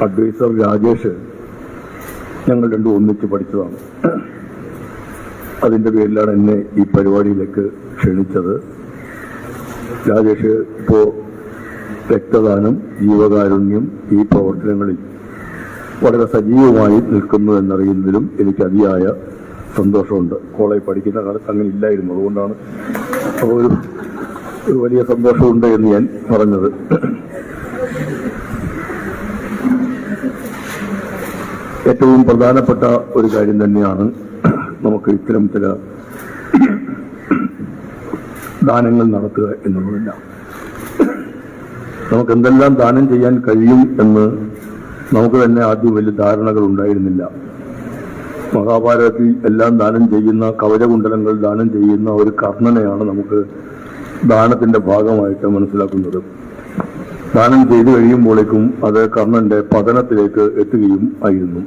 Adviser Rajesh ഞങ്ങൾ രണ്ടും ഒന്നിച്ച് പഠിച്ചതാണ്. അതിൻ്റെ പേരിലാണ് എന്നെ ഈ പരിപാടിയിലേക്ക് ക്ഷണിച്ചത്. രാജേഷ് ഇപ്പോൾ രക്തദാനം, ജീവകാരുണ്യം ഈ പ്രവർത്തനങ്ങളിൽ വളരെ സജീവമായി നിൽക്കുന്നു എന്നറിയുന്നതിലും എനിക്ക് അതിയായ സന്തോഷമുണ്ട്. കോളേജ് പഠിക്കുന്ന കാലത്ത് അങ്ങനെ ഇല്ലായിരുന്നു, അതുകൊണ്ടാണ് അപ്പോൾ ഒരു വലിയ സന്തോഷമുണ്ട് എന്ന് ഞാൻ പറഞ്ഞത്. ഏറ്റവും പ്രധാനപ്പെട്ട ഒരു കാര്യം തന്നെയാണ് നമുക്ക് ഇത്തരം ചില ദാനങ്ങൾ നടത്തുക എന്നുള്ളതല്ല. നമുക്ക് എന്തെല്ലാം ദാനം ചെയ്യാൻ കഴിയും എന്ന് നമുക്ക് തന്നെ ആദ്യം വലിയ ധാരണകൾ ഉണ്ടായിരുന്നില്ല. മഹാഭാരതത്തിൽ എല്ലാം ദാനം ചെയ്യുന്ന, കവചകുണ്ടലങ്ങൾ ദാനം ചെയ്യുന്ന ഒരു കർണനെയാണ് നമുക്ക് ദാനത്തിന്റെ ഭാഗമായിട്ട് മനസ്സിലാക്കുന്നത്. ദാനം ചെയ്തു കഴിയുമ്പോഴേക്കും അത് കർണന്റെ പതനത്തിലേക്ക് എത്തുകയും ആയിരുന്നു.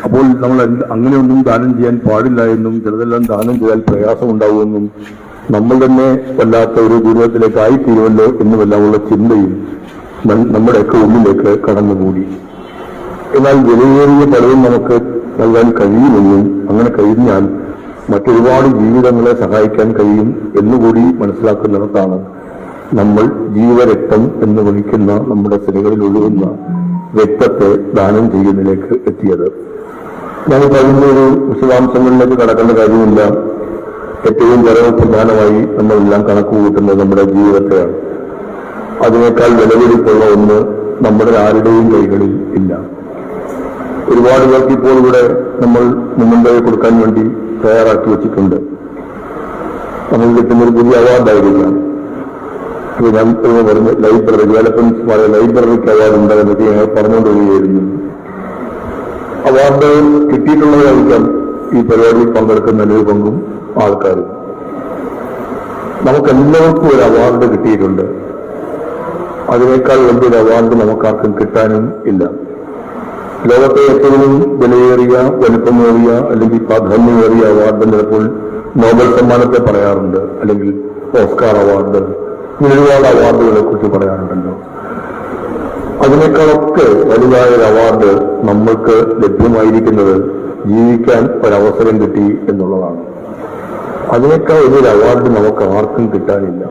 അപ്പോൾ നമ്മൾ അങ്ങനെയൊന്നും ദാനം ചെയ്യാൻ പാടില്ല എന്നും ചിലതെല്ലാം ദാനം ചെയ്താൽ പ്രയാസമുണ്ടാവുമെന്നും നമ്മൾ തന്നെ വല്ലാത്ത ഒരു ദുരിതത്തിലേക്ക് ആയിത്തീരുമല്ലോ എന്നുമെല്ലാമുള്ള ചിന്തയും നമ്മുടെയൊക്കെ ഉള്ളിലേക്ക് കടന്നുകൂടി. എന്നാൽ വിലയേറിയ പലതും നമുക്ക് നൽകാൻ കഴിയുമെന്നും അങ്ങനെ കഴിഞ്ഞാൽ മറ്റൊരുപാട് ജീവിതങ്ങളെ സഹായിക്കാൻ കഴിയും എന്നുകൂടി മനസ്സിലാക്കുന്നിടത്താണ് നമ്മൾ ജീവരക്തം എന്ന് വിളിക്കുന്ന നമ്മുടെ സിരകളിൽ ഒഴുകുന്ന രക്തത്തെ ദാനം ചെയ്യുന്നതിലേക്ക് എത്തിയത്. നമുക്ക് അതിനൊരു വിശദാംശങ്ങളിലേക്ക് കടക്കേണ്ട കാര്യമില്ല. ഏറ്റവും പ്രധാനമായി നമ്മളെല്ലാം കണക്ക് കൂട്ടുന്നത് നമ്മുടെ ജീവിതത്തെയാണ്. അതിനേക്കാൾ വിലപിടിപ്പുള്ള ഒന്ന് നമ്മുടെ ആരുടെയും കൈകളിൽ ഇല്ല. ഒരുപാട് പേർക്ക് ഇപ്പോൾ ഇവിടെ നമ്മൾ മുൻപേ കൊടുക്കാൻ വേണ്ടി തയ്യാറാക്കി വെച്ചിട്ടുണ്ട്. നമ്മൾ കിട്ടുന്നൊരു പുതിയ അവാർഡായിരിക്കാം. ഞാൻ പറഞ്ഞ് ലൈബ്രറി ഡെവലപ്മെന്റ് ലൈബ്രറിക്ക് അവാർഡ് ഉണ്ടാകുന്നത് ഞങ്ങൾ പറഞ്ഞുകൊണ്ടിരിക്കുകയായിരുന്നു. അവാർഡ് കിട്ടിയിട്ടുള്ളതായിരിക്കാം ഈ പരിപാടിയിൽ പങ്കെടുക്കുന്നതിന് പങ്കും ആൾക്കാരും. നമുക്കെല്ലാവർക്കും ഒരു അവാർഡ് കിട്ടിയിട്ടുണ്ട്. അതിനേക്കാൾ വലിയൊരു അവാർഡ് നമുക്കാർക്കും കിട്ടാനും ഇല്ല. ലോകത്തെ ഏറ്റവും വിലയേറിയ, വലുപ്പമേറിയ അല്ലെങ്കിൽ പ്രാധാന്യമേറിയ അവാർഡ് ചിലപ്പോൾ നോബൽ സമ്മാനത്തെ പറയാറുണ്ട്, അല്ലെങ്കിൽ ഓസ്കാർ അവാർഡ്, ഇങ്ങനെ ഒരുപാട് അവാർഡുകളെ കുറിച്ച് പറയാറുണ്ടല്ലോ. അതിനേക്കാളൊക്കെ വലുതായ ഒരു അവാർഡ് നമ്മൾക്ക് ലഭ്യമായിരിക്കുന്നത് ജീവിക്കാൻ ഒരവസരം കിട്ടി എന്നുള്ളതാണ്. അതിനേക്കാൾ വലിയൊരു അവാർഡ് നമുക്ക് ആർക്കും കിട്ടാനില്ല.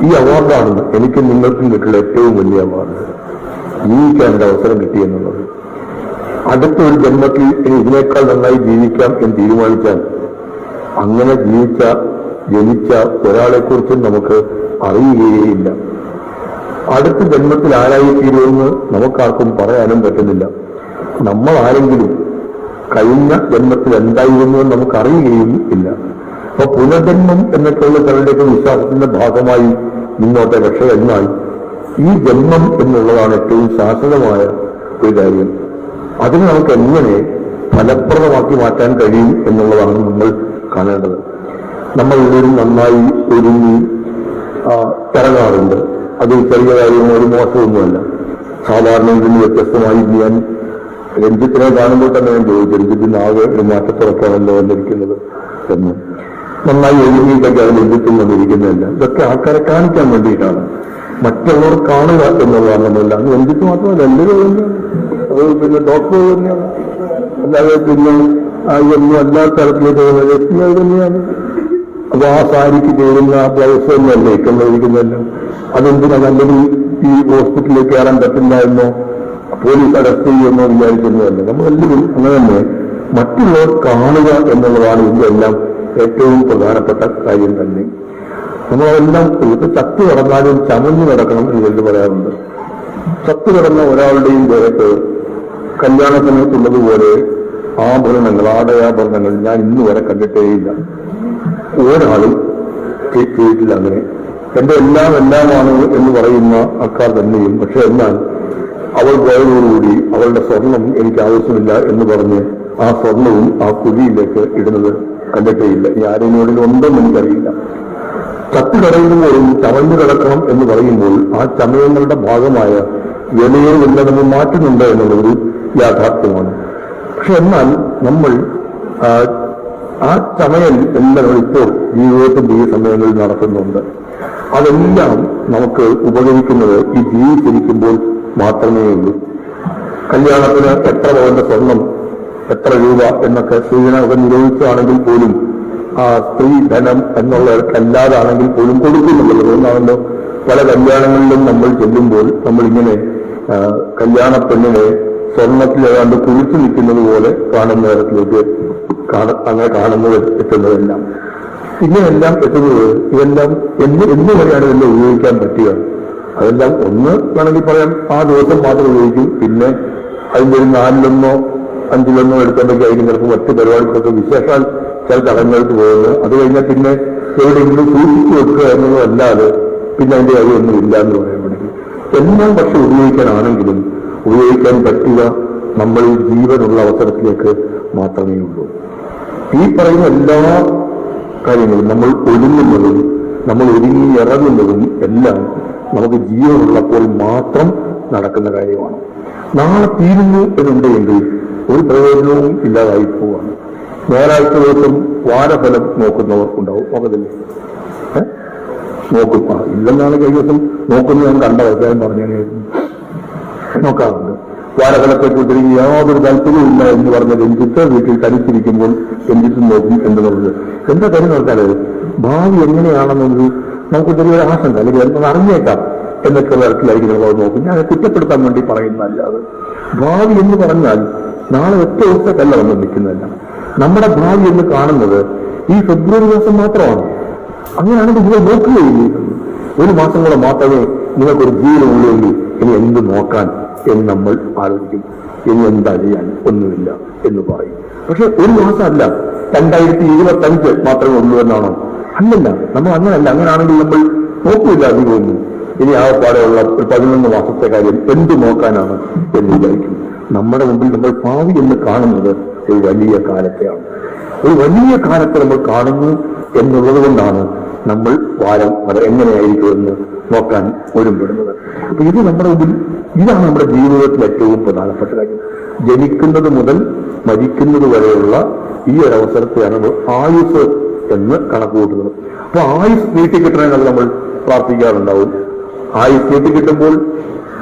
ഈ അവാർഡാണ് എനിക്കും നിങ്ങൾക്കും കിട്ടുള്ള ഏറ്റവും വലിയ അവാർഡ്, ജീവിക്കാൻ ഒരു അവസരം കിട്ടി എന്നുള്ളത്. അടുത്ത ഒരു ജന്മത്തിൽ ഇതിനേക്കാൾ നന്നായി ജീവിക്കാം എന്ന് തീരുമാനിച്ചാൽ അങ്ങനെ ജനിച്ച ഒരാളെക്കുറിച്ചും നമുക്ക് അറിയുകയില്ല. അടുത്ത ജന്മത്തിൽ ആരായിത്തീരുമെന്ന് നമുക്കാർക്കും പറയാനും പറ്റുന്നില്ല. നമ്മൾ ആരെങ്കിലും കഴിഞ്ഞ ജന്മത്തിൽ എന്തായിരുന്നു എന്ന് നമുക്കറിയുകയും ഇല്ല. അപ്പൊ പുനർജന്മം എന്നൊക്കെയുള്ള ചിലരുടെയൊക്കെ വിശ്വാസത്തിന്റെ ഭാഗമായി മുന്നോട്ടെ. പക്ഷേ എന്നാൽ ഈ ജന്മം എന്നുള്ളതാണ് ഏറ്റവും ശാശ്വതമായ ഒരു കാര്യം. അതിന് നമുക്ക് എങ്ങനെ ഫലപ്രദമാക്കി മാറ്റാൻ കഴിയും എന്നുള്ളതാണ് നമ്മൾ കാണേണ്ടത്. നമ്മൾ എല്ലാവരും നന്നായി ഒരുങ്ങി ഇറങ്ങാറുണ്ട്. അത് ചെറിയ കാര്യമോ ഒരു മോശമൊന്നുമല്ല. സാധാരണ ഇതിന് വ്യത്യസ്തമായി ഞാൻ രഞ്ജിത്തിനെ കാണുമ്പോൾ തന്നെ ഞാൻ ചോദിച്ചു, രഞ്ജിത്തിന് ആകെ ഒരു മാറ്റത്തിറക്കാണല്ലോ വന്നിരിക്കുന്നത് എന്ന്. നന്നായി ഒരുങ്ങിയിട്ടൊക്കെ അത് രഞ്ജിത്തിൽ വന്നിരിക്കുന്നതല്ല. ഇതൊക്കെ ആൾക്കാരെ കാണിക്കാൻ വേണ്ടിയിട്ടാണ്, മറ്റുള്ളവർ കാണുക എന്നുള്ളതാണെന്നല്ല. അത് രഞ്ജിത്ത് മാത്രമല്ല, എല്ലാവരും തന്നെയാണ്. അത് പിന്നെ ഡോക്ടർ തന്നെയാണ്, അല്ലാതെ പിന്നെ ഒന്നും എല്ലാ തരത്തിലേക്ക് വ്യക്തികൾ തന്നെയാണ്. അപ്പൊ ആ സാരിക്ക് ചേരുന്ന ബ്ലൗസ് ഒന്നല്ലേ ഇരിക്കുന്നതല്ല. അതെന്തിനാണ് അല്ലെങ്കിൽ ഈ ഹോസ്പിറ്റലിലേക്ക് കയറാൻ പറ്റില്ല എന്നോ പോലീസ് അറസ്റ്റ് ചെയ്യുമെന്നോ വിചാരിക്കുന്നതല്ല. നമ്മളെല്ലാവരും അങ്ങനെ തന്നെ മറ്റുള്ളവർ കാണുക എന്നുള്ളതാണ് ഇതിന്റെ എല്ലാം ഏറ്റവും പ്രധാനപ്പെട്ട കാര്യം തന്നെ. നമ്മളെല്ലാം ഇപ്പൊ ചത്തു കിടന്നാലും ചമഞ്ഞു കിടക്കണം എന്ന് ചിലർ പറയാറുണ്ട്. ചത്തു കിടന്ന ഒരാളുടെയും ദേഹത്ത് കല്യാണ സമയത്തുള്ളതുപോലെ ആഭരണങ്ങൾ, ആടയാഭരണങ്ങൾ ഞാൻ ഇന്ന് വരെ കണ്ടിട്ടേയില്ല. ഒരാളും ചെയ്തിട്ടില്ല അങ്ങനെ. എന്റെ എല്ലാമാണ് എന്ന് പറയുന്ന ആൾക്കാർ തന്നെയും. പക്ഷെ എന്നാൽ അവൾ പോയതോടുകൂടി അവളുടെ സ്വർണം എനിക്ക് ആവശ്യമില്ല എന്ന് പറഞ്ഞ് ആ സ്വർണവും ആ കുഴിയിലേക്ക് ഇടുന്നത് കണ്ടിട്ടേയില്ല. ഈ ആരെങ്കിലും ഉണ്ടെന്ന് എനിക്കറിയില്ല. ചത്തു കിടയുമ്പോഴും ചമഞ്ഞു കിടക്കണം എന്ന് പറയുമ്പോൾ ആ ചമയങ്ങളുടെ ഭാഗമായ വിലയേറില്ല നമ്മൾ മാറ്റുന്നുണ്ട് എന്നുള്ളൊരു യാഥാർത്ഥ്യമാണ്. പക്ഷെ എന്നാൽ നമ്മൾ ആ ചമയൽ എല്ലാം ഇപ്പോൾ ജീവിതത്തിന്റെ ഈ സമയങ്ങളിൽ നടത്തുന്നുണ്ട്. അതെല്ലാം നമുക്ക് ഉപകരിക്കുന്നത് ഈ ജീവിച്ചിരിക്കുമ്പോൾ മാത്രമേ ഉള്ളൂ. കല്യാണത്തിന് എത്ര പവന്റെ സ്വർണം, എത്ര രൂപ എന്നൊക്കെ സൂചനകൾ നിരോധിച്ചാണെങ്കിൽ പോലും ആ സ്ത്രീധനം എന്നുള്ളവർക്കല്ലാതാണെങ്കിൽ പോലും കൊടുക്കുന്നുള്ളത്. അതുകൊണ്ടാണല്ലോ പല കല്യാണങ്ങളിലും നമ്മൾ ചെല്ലുമ്പോൾ നമ്മളിങ്ങനെ കല്യാണ പെണ്ണിനെ സ്വർണത്തിൽ ഏതാണ്ട് കുളിച്ചു നിൽക്കുന്നത് പോലെ കാണുന്ന തരത്തിലേക്ക് അങ്ങനെ കാണുന്നത് എത്തുന്നതെല്ലാം ഇങ്ങനെയെല്ലാം എത്തുന്നത് ഇതെല്ലാം എന്ന് വരെയാണ് ഇതെല്ലാം ഉപയോഗിക്കാൻ പറ്റുക. അതെല്ലാം ഒന്ന് വേണമെങ്കിൽ പറയാം, ആ ദിവസം മാത്രം ഉപയോഗിക്കും. പിന്നെ അതിന്റെ ഒരു 4-1 5 എടുക്കേണ്ടൊക്കെ ആയിരിക്കും ചിലപ്പോൾ മറ്റു പരിപാടികളൊക്കെ വിശേഷാൽ ചില ചടങ്ങുകൾക്ക് പോകുന്നത്. അത് കഴിഞ്ഞാൽ പിന്നെ എവിടെയെങ്കിലും സൂക്ഷിച്ചു വെക്കുക എന്നുള്ളതല്ലാതെ പിന്നെ അതിന്റെ കാര്യമൊന്നും ഇല്ല എന്ന് പറയാൻ വേണമെങ്കിൽ എല്ലാം പക്ഷെ ഉപയോഗിക്കാനാണെങ്കിലും ഉപയോഗിക്കാൻ പറ്റുക നമ്മൾ ജീവനുള്ള അവസരത്തിലേക്ക് മാത്രമേ ഉള്ളൂ. ഈ പറയുന്ന എല്ലാ കാര്യങ്ങളും നമ്മൾ ഒരുങ്ങുന്നതും നമ്മൾ ഒരുങ്ങി ഇറങ്ങുന്നതും എല്ലാം നമുക്ക് ജീവനുള്ളപ്പോൾ മാത്രം നടക്കുന്ന കാര്യമാണ്. നാളെ തീരുന്നു എന്നുണ്ടെങ്കിൽ ഒരു പ്രയോജനവും ഇല്ലാതായി പോവാണ്. ഞായറാഴ്ച ദിവസം വാരഫലം നോക്കുന്നവർ ഉണ്ടാവും, നോക്കത്തില്ലേ? നോക്കും. ഇല്ലെന്നാണ് കഴിഞ്ഞ ദിവസം നോക്കുന്നത് ഞാൻ കണ്ട അഭിപ്രായം പറഞ്ഞു നോക്കാറുണ്ട്. വാരഫലത്തെക്കുറിച്ച് യാതൊരു താല്പര്യമില്ല എന്ന് പറഞ്ഞ രഞ്ജിത്ത് വീട്ടിൽ തനിച്ചിരിക്കുമ്പോൾ രഞ്ജിത്ത് നോക്കും എന്നുള്ളത് എന്താ കാര്യം നോക്കാറ്? ഭാവി എങ്ങനെയാണെന്നത് നമുക്ക് ചെറിയൊരു ആശങ്ക അല്ലെങ്കിൽ എന്തെന്ന് അറിഞ്ഞേക്കാം എന്നൊക്കെ തരത്തിലായിരിക്കും നമ്മൾ നോക്കും. ഞാൻ കുറ്റപ്പെടുത്താൻ വേണ്ടി പറയുന്നതല്ലാതെ ഭാവി എന്ന് പറഞ്ഞാൽ നാളെ ഒറ്റ ദിവസത്തല്ല വന്ന് നിൽക്കുന്നതല്ല. നമ്മുടെ ഭാവി എന്ന് കാണുന്നത് ഈ ഫെബ്രുവരി മാസം മാത്രമാണ്. അങ്ങനെയാണെങ്കിൽ നിങ്ങൾ നോക്കുകയില്ല. ഒരു മാസം കൂടെ മാത്രമേ നിങ്ങൾക്കൊരു ജീവിതമുള്ളെങ്കിൽ ഇനി എന്ത് നോക്കാൻ എന്ന് നമ്മൾ ആലോചിക്കും. ഇനി എന്താ ചെയ്യാൻ ഒന്നുമില്ല എന്ന് പറയും. പക്ഷെ ഒരു മാസമല്ല, 2025 മാത്രമേ ഉള്ളൂ എന്നാണോ? അല്ലല്ല, നമ്മൾ അങ്ങനല്ല. അങ്ങനെയാണെങ്കിൽ നമ്മൾ നോക്കില്ല അധികമൊന്നും. ഇനി ആ പാടെയുള്ള ഒരു 11 മാസത്തെ കാര്യം എന്ത് നോക്കാനാണ് എന്ന് വിചാരിക്കും. നമ്മുടെ മുമ്പിൽ നമ്മൾ ഭാവി എന്ന് കാണുന്നത് ഒരു വലിയ കാലത്തെയാണ്. ഒരു വലിയ കാലത്തെ നമ്മൾ കാണുന്നു എന്നുള്ളത് കൊണ്ടാണ് നമ്മൾ വാരം അത് എങ്ങനെയായിരിക്കുമെന്ന് നോക്കാൻ ഒരുമ്പെടുന്നത്. അപ്പൊ ഇത് നമ്മുടെ മുമ്പിൽ, ഇതാണ് നമ്മുടെ ജീവിതത്തിൽ ഏറ്റവും പ്രധാനപ്പെട്ട കാര്യം. ജനിക്കുന്നത് മുതൽ മരിക്കുന്നത് വരെയുള്ള ഈ ഒരു അവസരത്തെയാണ് നമ്മൾ ആയുസ് എന്ന് കണക്കുകൂട്ടുന്നത്. അപ്പൊ ആയുസ് നീട്ടിക്കിട്ടണമെന്നല്ല നമ്മൾ പ്രാർത്ഥിക്കാറുണ്ടാവും. ആയുസ് നീട്ടിക്കിട്ടുമ്പോൾ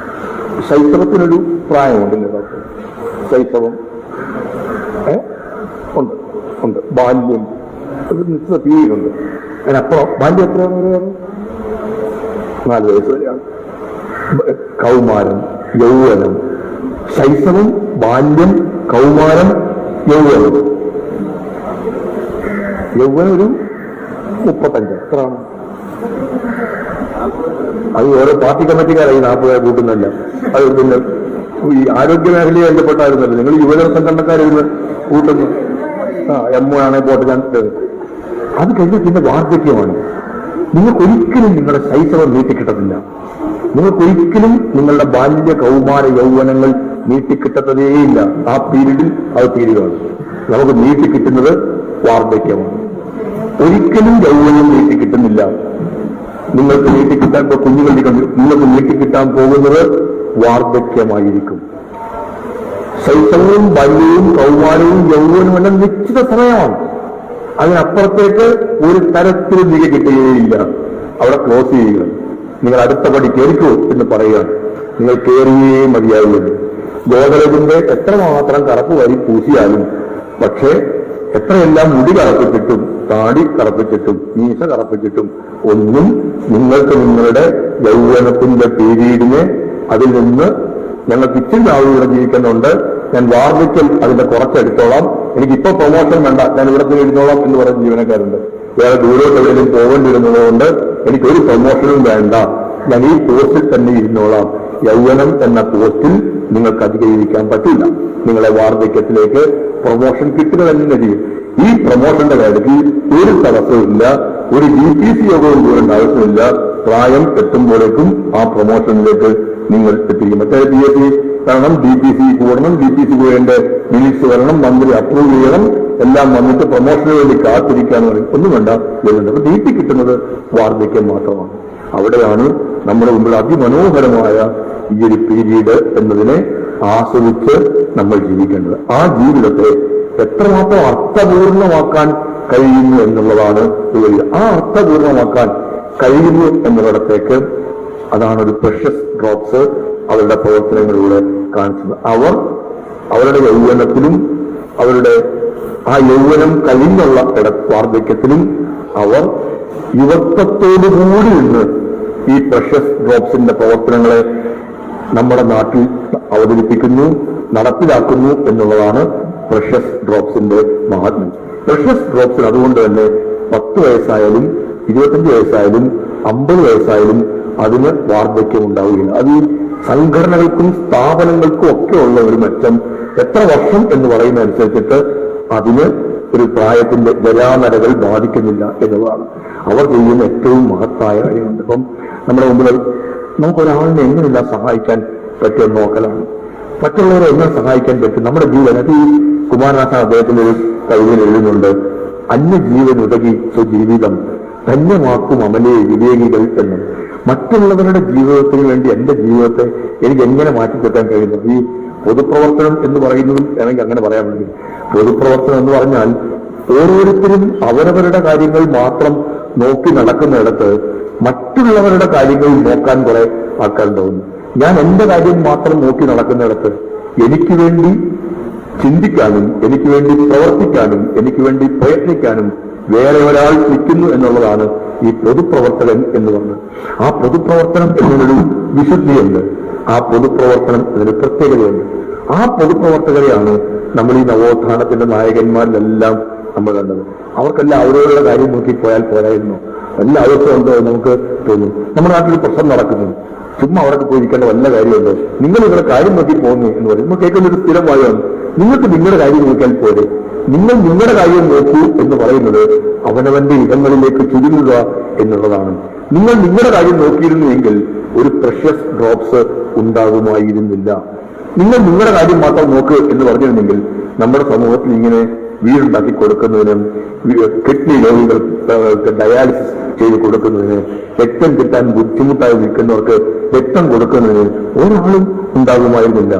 ശൈശവത്തിനൊരു പ്രായമുണ്ടല്ലോ. ശൈശവം ഉണ്ട്, ബാല്യം, ഒരു നിശ്ചിത പീരീഡുണ്ട്. അതിനപ്പുറം ബാല്യം എത്രയാണ് വരെയാണ്? 4 വയസ്സ് വരെയാണ്. കൗമാരം, യൗവനം, ശൈശവം, ബാല്യം, കൗമാരം, യൗവനം. യൗവനം ഒരു 35 എത്രയാണ്? അത് ഓരോ പാർട്ടി കമ്മിറ്റിക്കാരായി 40 കൂട്ടുന്നല്ല. അത് പിന്നെ ഈ ആരോഗ്യ മേഖലയെ ബന്ധപ്പെട്ടായിരുന്നല്ലോ നിങ്ങൾ യുവജന സംഘടനക്കാരിരുന്ന് കൂട്ടുന്നു. എമ്മോ ആണെങ്കിൽ പോട്ടെ, ഞാൻ അത് കഴിഞ്ഞ പിന്നെ വാർദ്ധക്യമാണ്. നിങ്ങൾക്കൊരിക്കലും നിങ്ങളുടെ ശൈശവം നീട്ടിക്കിട്ടത്തില്ല. നിങ്ങൾക്കൊരിക്കലും നിങ്ങളുടെ ബാല്യ കൗമാര യൗവനങ്ങൾ നീട്ടിക്കിട്ടതേയില്ല. ആ പീരീഡിൽ അത് തീരുകയാണ്. നമുക്ക് നീട്ടിക്കിട്ടുന്നത് വാർദ്ധക്യമാണ്. ഒരിക്കലും യൗവനം നീട്ടിക്കിട്ടുന്നില്ല. നിങ്ങൾക്ക് നീട്ടിക്കിട്ടാൻ ഇപ്പോൾ കുഞ്ഞുങ്ങളുടെ നിങ്ങൾക്ക് നീട്ടിക്കിട്ടാൻ പോകുന്നത് വാർദ്ധക്യമായിരിക്കും. ശൈശവവും ബാല്യവും കൗമാരവും യൗവനവും എല്ലാം നിശ്ചിത സമയമാണ്. അതിനപ്പുറത്തേക്ക് ഒരു തരത്തിലും തിരികെ കിട്ടുകയില്ല. അവിടെ ക്ലോസ് ചെയ്യുക. നിങ്ങൾ അടുത്ത പടി കയറിക്കോ എന്ന് പറയുകയാണ്. നിങ്ങൾ കയറിയേ മതിയാവുള്ളൂ. ഗോതലതിന്റെ എത്രമാത്രം കറുപ്പ് വരി പൂശിയാലും, പക്ഷേ എത്രയെല്ലാം മുടി കറപ്പിച്ചിട്ടും താടി കറപ്പിച്ചിട്ടും മീശ കറപ്പിച്ചിട്ടും ഒന്നും നിങ്ങൾക്ക് നിങ്ങളുടെ യൗവനത്തിന്റെ പീരീഡിനെ അതിൽ നിന്ന് ഞങ്ങൾക്ക് ഇച്ചിരി നാളുകൂടെ ജീവിക്കുന്നുണ്ട്, ഞാൻ വാർദ്ധക്യം അതിന്റെ കുറച്ചെടുത്തോളാം, എനിക്കിപ്പോ പ്രൊമോഷൻ വേണ്ട, ഞാൻ ഇവിടെ തന്നെ ഇരുന്നോളാം എന്ന് പറയുന്ന ജീവനക്കാരുണ്ട്. വേറെ ദൂരോട്ട് എവിടെയും പോകേണ്ടിരുന്നതുകൊണ്ട് എനിക്കൊരു പ്രൊമോഷനും വേണ്ട, ഞാൻ ഈ പോസ്റ്റിൽ തന്നെ ഇരുന്നോളാം. യൗവനം എന്ന പോസ്റ്റിൽ നിങ്ങൾക്ക് അധികരിക്കാൻ പറ്റില്ല. നിങ്ങളെ വാർദ്ധക്യത്തിലേക്ക് പ്രൊമോഷൻ കിട്ടുക തന്നെ ചെയ്യും. ഈ പ്രൊമോഷന്റെ കാര്യത്തിൽ ഒരു തടസ്സമില്ല, ഒരു DPC യോഗവും കൂടേണ്ട ആവശ്യമില്ല. പ്രായം എത്തുമ്പോഴേക്കും ആ പ്രൊമോഷനിലേക്ക് നിങ്ങൾ എത്തിക്കും. മറ്റേ PSC കാരണം DPC കൂടണം, DPC കൂടേണ്ട മിനിറ്റ്സ് വരണം, മന്ത്രി അപ്രൂവ് ചെയ്യണം, എല്ലാം വന്നിട്ട് പ്രൊമോഷന് വേണ്ടി കാത്തിരിക്കാന്ന് പറയും. ഒന്നും വേണ്ട, വരുന്നുണ്ട്. അപ്പൊ DP കിട്ടുന്നത് വാർദ്ധക്യം മാത്രമാണ്. അവിടെയാണ് നമ്മുടെ മുമ്പിൽ അതിമനോഹരമായ ഈ ഒരു പീരീഡ് എന്നതിനെ ആസ്വദിച്ച് നമ്മൾ ജീവിക്കേണ്ടത്. ആ ജീവിതത്തെ എത്രമാത്രം അർത്ഥപൂർണമാക്കാൻ കഴിയുന്നു എന്നുള്ളതാണ് ഇത്. ആ അർത്ഥപൂർണമാക്കാൻ കഴിയുന്നു എന്നുള്ളിടത്തേക്ക് അതാണ് ഒരു പ്രഷ്യസ് ഡ്രോപ്സ് അവരുടെ പ്രവർത്തനങ്ങളിലൂടെ കാണിച്ചത്. അവർ അവരുടെ യൗവനത്തിലും അവരുടെ ആ യൗവനം കഴിഞ്ഞുള്ള വാർദ്ധക്യത്തിലും അവർ യുവത്വത്തോടുകൂടി നിന്ന് ഈ പ്രഷ്യസ് ഡ്രോപ്സിന്റെ പ്രവർത്തനങ്ങളെ നമ്മുടെ നാട്ടിൽ അവതരിപ്പിക്കുന്നു, നടപ്പിലാക്കുന്നു എന്നുള്ളതാണ് പ്രഷ്യസ് ഡ്രോപ്സിന്റെ മഹാത്മ്യം. പ്രഷ്യസ് ഡ്രോപ്സിന് അതുകൊണ്ട് തന്നെ 10 വയസ്സായാലും 25 വയസ്സായാലും 50 വയസ്സായാലും അതിന് വാർദ്ധക്യം ഉണ്ടാവുകയില്ല. അത് ഈ സംഘടനകൾക്കും സ്ഥാപനങ്ങൾക്കും ഒക്കെ ഉള്ള ഒരു മെച്ചം എത്ര വർഷം എന്ന് പറയുന്നതനുസരിച്ചിട്ട് അതിന് ഒരു പ്രായത്തിന്റെ ജരാനരകൾ ബാധിക്കുന്നില്ല എന്നുള്ളതാണ് അവർ ചെയ്യുന്ന ഏറ്റവും മഹത്തായ കാര്യമുണ്ട്. ഇപ്പം നമ്മുടെ മുമ്പിൽ നമുക്കൊരാളിനെ എങ്ങനെയല്ല സഹായിക്കാൻ പറ്റുമെന്ന് നോക്കലാണ്. മറ്റുള്ളവരെ എങ്ങനെ സഹായിക്കാൻ പറ്റും നമ്മുടെ ജീവൻ. അത് ഈ കുമാരനാഥൻ അദ്ദേഹത്തിന്റെ ഒരു കവിതയിൽ എഴുതുന്നുണ്ട്, അന്യജീവൻ ഉതകി സ്വജീവിതം ധന്യമാക്കും അമലേ വിവേകികൾ എന്ന്. മറ്റുള്ളവരുടെ ജീവിതത്തിന് വേണ്ടി എന്റെ ജീവിതത്തെ എനിക്ക് എങ്ങനെ മാറ്റിക്കെട്ടാൻ കഴിയുന്നു? ഈ പൊതുപ്രവർത്തനം എന്ന് പറയുന്നതും എനിക്ക് അങ്ങനെ പറയാൻ വേണ്ടി, പൊതുപ്രവർത്തനം എന്ന് പറഞ്ഞാൽ ഓരോരുത്തരും അവരവരുടെ കാര്യങ്ങൾ മാത്രം നോക്കി നടക്കുന്നിടത്ത് മറ്റുള്ളവരുടെ കാര്യങ്ങൾ നോക്കാൻ കുറെ ആൾക്കാരുണ്ടാവുന്നു. ഞാൻ എന്റെ കാര്യം മാത്രം നോക്കി നടക്കുന്നിടത്ത് എനിക്ക് വേണ്ടി ചിന്തിക്കാനും എനിക്ക് വേണ്ടി പ്രവർത്തിക്കാനും എനിക്ക് വേണ്ടി പ്രയത്നിക്കാനും വേറെ ഒരാൾ നിൽക്കുന്നു എന്നുള്ളതാണ് ഈ പൊതുപ്രവർത്തകൻ എന്ന് പറഞ്ഞത്. ആ പൊതുപ്രവർത്തനം എന്നൊരു വിശുദ്ധിയുണ്ട്, ആ പൊതുപ്രവർത്തനം എന്നൊരു പ്രത്യേകതയുണ്ട്. ആ പൊതുപ്രവർത്തകരെയാണ് നമ്മൾ ഈ നവോത്ഥാനത്തിന്റെ നായകന്മാരിലെല്ലാം നമ്മൾ കണ്ടത്. അവർക്കെല്ലാം അവരവരുടെ കാര്യം നോക്കി പോയാൽ പോരായിരുന്നു. എല്ലാവർക്കും ഉണ്ടോ നമുക്ക് തോന്നും. നമ്മുടെ നാട്ടിൽ പ്രശ്നം നടക്കുന്നു, ചുമ്മാ അവിടെ പോയിരിക്കേണ്ട വല്ല കാര്യമുണ്ടോ? നിങ്ങൾ നിങ്ങളുടെ കാര്യം നോക്കി പോകുന്നു എന്ന് പറയും. നമ്മൾ കേൾക്കുന്ന ഒരു സ്ഥിരം വായമാണ്, നിങ്ങൾക്ക് നിങ്ങളുടെ കാര്യം നോക്കിയാൽ പോരെ, നിങ്ങൾ നിങ്ങളുടെ കാര്യം നോക്കൂ എന്ന് പറയുന്നത് അവനവന്റെ ഇടങ്ങളിലേക്ക് ചുരുങ്ങുക എന്നുള്ളതാണ്. നിങ്ങൾ നിങ്ങളുടെ കാര്യം നോക്കിയിരുന്നുവെങ്കിൽ ഒരു പ്രഷ്യസ് ഡ്രോപ്സ് ഉണ്ടാകുമായിരുന്നില്ല. നിങ്ങൾ നിങ്ങളുടെ കാര്യം മാത്രം നോക്ക് എന്ന് പറഞ്ഞിരുന്നെങ്കിൽ നമ്മുടെ സമൂഹത്തിൽ ഇങ്ങനെ വീടുണ്ടാക്കി കൊടുക്കുന്നതിനും കിഡ്നി രോഗികൾക്ക് ഡയാലിസിസ് ചെയ്ത് കൊടുക്കുന്നതിന്, രക്തം കിട്ടാൻ ബുദ്ധിമുട്ടായി നിൽക്കുന്നവർക്ക് രക്തം കൊടുക്കുന്നതിന് ഒരാളും ഉണ്ടാകുമായിരുന്നില്ല.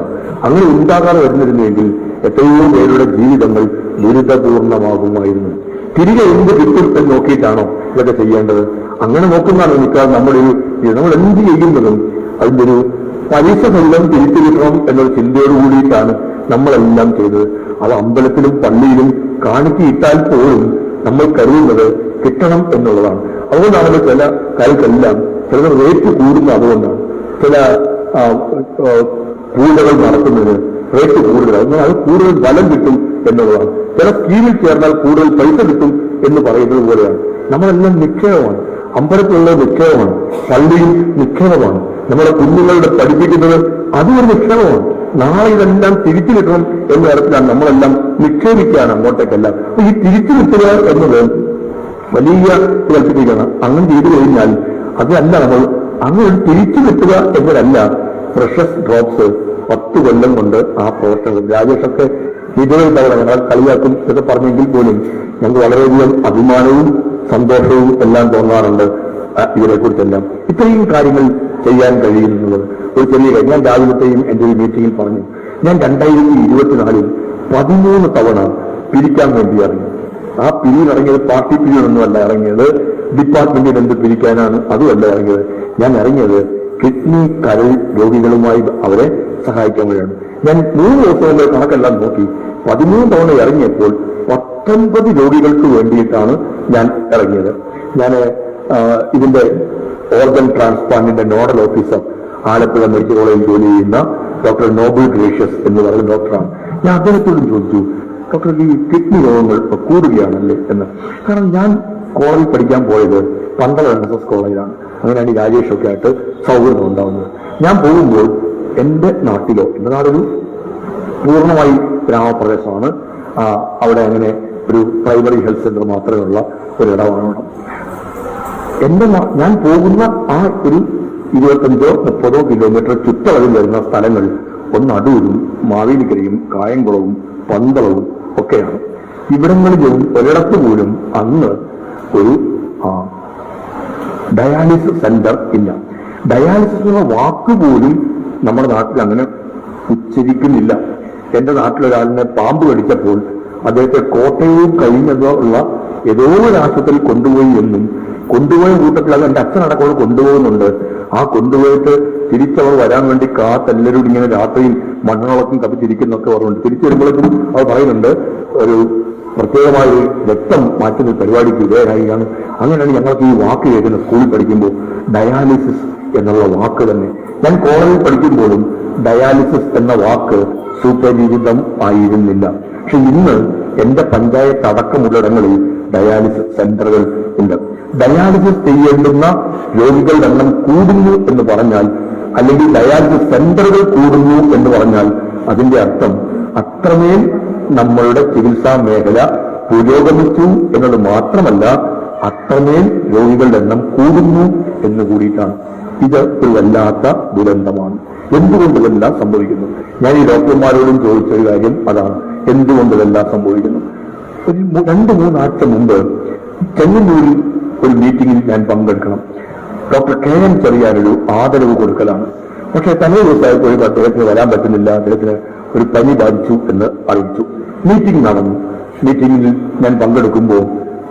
അങ്ങനെ ഉണ്ടാകാതെ വരുന്നിരുന്നെങ്കിൽ എത്രയോ പേരുടെ ജീവിതങ്ങൾ ദുരിതപൂർണമാകുമായിരുന്നു. തിരികെ എന്ത് കിട്ടും എന്ന് നോക്കിയിട്ടാണോ ഇതൊക്കെ ചെയ്യേണ്ടത്? അങ്ങനെ നോക്കുന്നതാണ് എനിക്ക് നമ്മൾ എന്ത് ചെയ്യുന്നതും അതിന്റെ ഒരു പലിശ കൊല്ലം തിരിച്ചു കിട്ടണം എന്നൊരു ചിന്തയോട് കൂടിയിട്ടാണ് നമ്മളെല്ലാം ചെയ്തത്. അത് അമ്പലത്തിലും പള്ളിയിലും കാണിക്കിട്ടാൽ പോലും നമ്മൾ കരുതുന്നത് കിട്ടണം എന്നുള്ളതാണ്. അതുകൊണ്ടാണ് ചില കാര്യക്കെല്ലാം ചിലത് റേറ്റ് കൂടുന്ന, അതുകൊണ്ടാണ് ചില പൂജകൾ നടത്തുന്നതിന് റേറ്റ് കൂടുതലാണ്. എന്നാൽ അത് കൂടുതൽ ബലം കിട്ടും എന്നുള്ളതാണ്. ചില സ്കീമിൽ ചേർന്നാൽ കൂടുതൽ പൈസ കിട്ടും എന്ന് പറയുന്നത് പോലെയാണ്. നമ്മളെല്ലാം നിക്ഷേപമാണ്. അമ്പലത്തിലുള്ള നിക്ഷേപമാണ്, പള്ളിയിൽ നിക്ഷേപമാണ്, നമ്മുടെ കുഞ്ഞുങ്ങളുടെ പഠിപ്പിക്കുന്നത് അതും ഒരു നിക്ഷേപമാണ്. നാളെ ഇതെല്ലാം തിരിച്ചു കിട്ടണം എന്ന തരത്തിലാണ് നമ്മളെല്ലാം നിക്ഷേപിക്കുകയാണ് അങ്ങോട്ടേക്കെല്ലാം. അപ്പൊ ഈ തിരിച്ചു കിട്ടുക എന്നത് വലിയ കൽപ്പിക്കണം. അങ്ങനെ ചെയ്തു കഴിഞ്ഞാൽ അതല്ല നമ്മൾ അങ്ങനെ തിരിച്ചു കിട്ടുക എന്നതല്ല. പ്രഷ്യസ് ഡ്രോപ്സ് 10 കൊല്ലം കൊണ്ട് ആ പ്രവർത്തനം രാജേഷൊക്കെ 20 തവണ ഞങ്ങൾ കളിയാക്കും ഇതൊക്കെ പറഞ്ഞെങ്കിൽ പോലും ഞങ്ങൾക്ക് വളരെയധികം അഭിമാനവും സന്തോഷവും എല്ലാം തോന്നാറുണ്ട് ഇതിനെക്കുറിച്ചെല്ലാം. ഇത്രയും കാര്യങ്ങൾ ചെയ്യാൻ കഴിയുമെന്നുള്ളത് ഒരു ചെറിയ കാര്യം. ഞാൻ രാവിലത്തെയും എന്റെ ഒരു മീറ്റിംഗിൽ പറഞ്ഞു, ഞാൻ 2024 13 തവണ പിരിക്കാൻ വേണ്ടി ഇറങ്ങി. ആ പിരിയിൽ ഇറങ്ങിയത് പാർട്ടി പിരിയൊന്നുമല്ല ഇറങ്ങിയത്, ഡിപ്പാർട്ട്മെന്റിൽ എന്ത് പിരിക്കാനാണ് അതുമല്ല ഇറങ്ങിയത്. ഞാൻ ഇറങ്ങിയത് കിഡ്നി കരൾ രോഗികളുമായി അവരെ സഹായിക്കാൻ വഴിയാണ്. ഞാൻ 3 ദിവസം കൊണ്ട് കണക്കെല്ലാം നോക്കി 13 തവണ ഇറങ്ങിയപ്പോൾ 19 രോഗികൾക്ക് വേണ്ടിയിട്ടാണ് ഞാൻ ഇറങ്ങിയത്. ഞാൻ ഇതിന്റെ ഓർഗൻ ട്രാൻസ്പ്ലാന്റിന്റെ നോഡൽ ഓഫീസർ ആലപ്പുഴ മെഡിക്കൽ കോളേജിൽ ജോലി ചെയ്യുന്ന ഡോക്ടർ നോബിൾ ഗ്രേഷ്യസ് എന്ന് പറയുന്ന ഡോക്ടറാണ്. ഞാൻ അദ്ദേഹത്തോടും ചോദിച്ചു, ഡോക്ടർ ഈ കിഡ്നി രോഗങ്ങൾ കൂടുകയാണല്ലേ എന്ന്. കാരണം ഞാൻ കോളേജിൽ പഠിക്കാൻ പോയത് പന്തളം NSS കോളേജിലാണ്. അങ്ങനെയാണ് ഈ രാജേഷൊക്കെ ആയിട്ട് സൗഹൃദം ഉണ്ടാവുന്നത്. ഞാൻ പോകുമ്പോൾ എന്റെ നാട്ടിലോ, എന്റെ നാടൊരു പൂർണ്ണമായി ഗ്രാമപ്രദേശമാണ്, അവിടെ അങ്ങനെ ഒരു പ്രൈമറി ഹെൽത്ത് സെന്റർ മാത്രമേ ഉള്ള ഒരിടമാണ്. ഞാൻ പോകുന്ന ആ ഒരു 25-30 കിലോമീറ്റർ ചുറ്റളവിൽ വരുന്ന സ്ഥലങ്ങൾ ഒന്ന് അടൂരും മാവേലിക്കരയും കായംകുളവും പന്തളവും ഒക്കെയാണ്. ഇവിടങ്ങളിലും ഒരിടത്ത് പോലും അന്ന് ഒരു ഡയാലിസിസ് സെന്റർ ഇല്ല. ഡയാലിസിസ് എന്ന വാക്കുപോലും നമ്മുടെ നാട്ടിൽ അങ്ങനെ ഉച്ചരിക്കുന്നില്ല. എന്റെ നാട്ടിലൊരാളിനെ പാമ്പ് കടിച്ചപ്പോൾ അദ്ദേഹത്തെ കോട്ടയവും കഴിഞ്ഞുള്ള ഏതോ ഒരു ആശുപത്രിയിൽ കൊണ്ടുപോയി എന്നും, കൊണ്ടുപോയ കൂട്ടത്തിൽ അത് എന്റെ അച്ഛനടക്കം കൊണ്ടുപോകുന്നുണ്ട്. ആ കൊണ്ടുപോയിട്ട് തിരിച്ചവർ വരാൻ വേണ്ടി കാത്തെല്ലാവരും ഇങ്ങനെ രാത്രിയിൽ മണ്ണിളക്കും കപ്പിച്ചിരിക്കുന്നൊക്കെ ഓർമ്മയുണ്ട്. തിരിച്ചു വരുമ്പോഴേക്കും അവർ പറയുന്നുണ്ട് ഒരു പ്രത്യേകമായ ഒരു രക്തം മാറ്റുന്ന പരിപാടിക്ക് ഇതേകാരിയാണ്. അങ്ങനെയാണ് ഞങ്ങൾക്ക് ഈ വാക്ക് കേൾക്കുന്ന സ്കൂളിൽ പഠിക്കുമ്പോൾ ഡയാലിസിസ് എന്നുള്ള വാക്ക് തന്നെ. ഞാൻ കോളേജിൽ പഠിക്കുമ്പോഴും ഡയാലിസിസ് എന്ന വാക്ക് സുപരിചിതം ആയിരുന്നില്ല. പക്ഷെ ഇന്ന് എന്റെ പഞ്ചായത്ത് അടക്കമുള്ളിടങ്ങളിൽ ഡയാലിസിസ് സെന്ററുകൾ ഉണ്ട്. ഡയാലിസിസ് ചെയ്യേണ്ടുന്ന രോഗികളുടെ എണ്ണം കൂടുന്നു എന്ന് പറഞ്ഞാൽ, അല്ലെങ്കിൽ ഡയാലിസിസ് സെന്ററുകൾ കൂടുന്നു എന്ന് പറഞ്ഞാൽ അതിന്റെ അർത്ഥം അത്രമേൽ നമ്മളുടെ ചികിത്സാ മേഖല പുരോഗമിച്ചു എന്നത് മാത്രമല്ല, അത്രമേൽ രോഗികളുടെ എണ്ണം കൂടുന്നു എന്ന് കൂടിയിട്ടാണ്. ഇത് ഒരു വല്ലാത്ത ദുരന്തമാണ്. എന്തുകൊണ്ട് ഇതെല്ലാം സംഭവിക്കുന്നു? ഞാൻ ഈ ഡോക്ടർമാരോടും ചോദിച്ചൊരു കാര്യം അതാണ്, എന്തുകൊണ്ട് ഇതെല്ലാം സംഭവിക്കുന്നു. ഒരു 2-3 ആഴ്ച മുമ്പ് ചെങ്ങന്നൂരിൽ ഒരു മീറ്റിംഗിൽ ഞാൻ പങ്കെടുക്കണം. ഡോക്ടർ KM ചെറിയാനൊരു ആദരവ് കൊടുക്കലാണ്. പക്ഷെ തലേ ദിവസമായപ്പോഴും അദ്ദേഹത്തിന് വരാൻ പറ്റുന്നില്ല, അദ്ദേഹത്തിന് ഒരു പനി ബാധിച്ചു എന്ന് അറിയിച്ചു. മീറ്റിംഗ് നടന്നു. മീറ്റിംഗിൽ ഞാൻ പങ്കെടുക്കുമ്പോൾ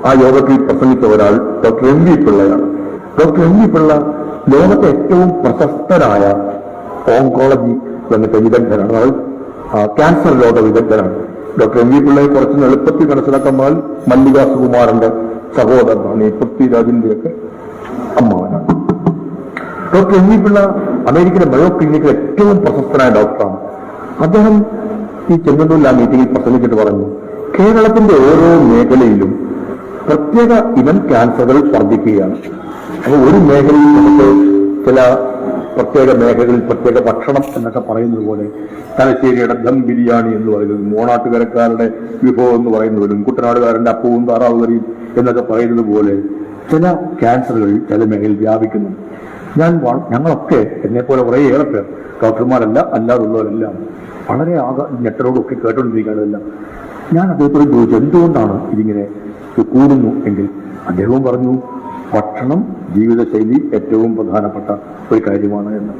ആ യോഗത്തിൽ പ്രസംഗിച്ച ഒരാൾ ഡോക്ടർ MV പിള്ളയാണ്. ഡോക്ടർ MV പിള്ള ലോകത്തെ ഏറ്റവും പ്രശസ്തരായ ഓങ്കോളജി രംഗത്തെ വിദഗ്ധരാണ്. അത് ക്യാൻസർ രോഗ വിദഗ്ധരാണ്. ഡോക്ടർ MV പിള്ളയെ കുറച്ച് എളുപ്പത്തിൽ മനസ്സിലാക്കാൻ മല്ലിക സുകുമാരന്റെ സഹോദരനാണ്, ഈ പൃഥ്വിരാജിന്റെയൊക്കെ അമ്മാവനാണ്. ഡോക്ടർ MV പിള്ള അമേരിക്കയിലെ ബയോ ക്ലിനിക്കിൽ ഏറ്റവും പ്രശസ്തനായ ഡോക്ടറാണ്. അദ്ദേഹം ഈ ചെങ്ങന്നൂരിൽ ആ മീറ്റിംഗിൽ പ്രസംഗിച്ചിട്ട് പറഞ്ഞു, കേരളത്തിന്റെ ഓരോ മേഖലയിലും പ്രത്യേക ഇനം ക്യാൻസറുകൾ വർദ്ധിക്കുകയാണ്. അപ്പോൾ ഒരു മേഖലയിൽ നമുക്ക് ചില പ്രത്യേക മേഖലകളിൽ പ്രത്യേക ഭക്ഷണം എന്നൊക്കെ പറയുന്നത് പോലെ തലശ്ശേരിയുടെ ദം ബിരിയാണി എന്ന് പറയുന്നത്, മോണാട്ടുകരക്കാരുടെ വിഭവം എന്ന് പറയുന്നവരും കുട്ടനാടുകാരന്റെ അപ്പവും താറാവ് കറിയും എന്നൊക്കെ പറയുന്നത് പോലെ ചില ക്യാൻസറുകൾ ചില മേഖലയിൽ വ്യാപിക്കുന്നു. ഞങ്ങളൊക്കെ എന്നെപ്പോലെ കുറേയേറെ പേർ, ഡോക്ടർമാരല്ല അല്ലാതുള്ളവരെല്ലാം വളരെ ഞെട്ടലോടൊക്കെ കേട്ടുകൊണ്ടിരിക്കുന്നതെല്ലാം. ഞാൻ അദ്ദേഹത്തോട് ചോദിച്ചു, എന്തുകൊണ്ടാണ് ഇതിങ്ങനെ കൂടുന്നു എങ്കിൽ അദ്ദേഹവും പറഞ്ഞു, ഭക്ഷണം ജീവിതശൈലി ഏറ്റവും പ്രധാനപ്പെട്ട ഒരു കാര്യമാണ് എന്ന്.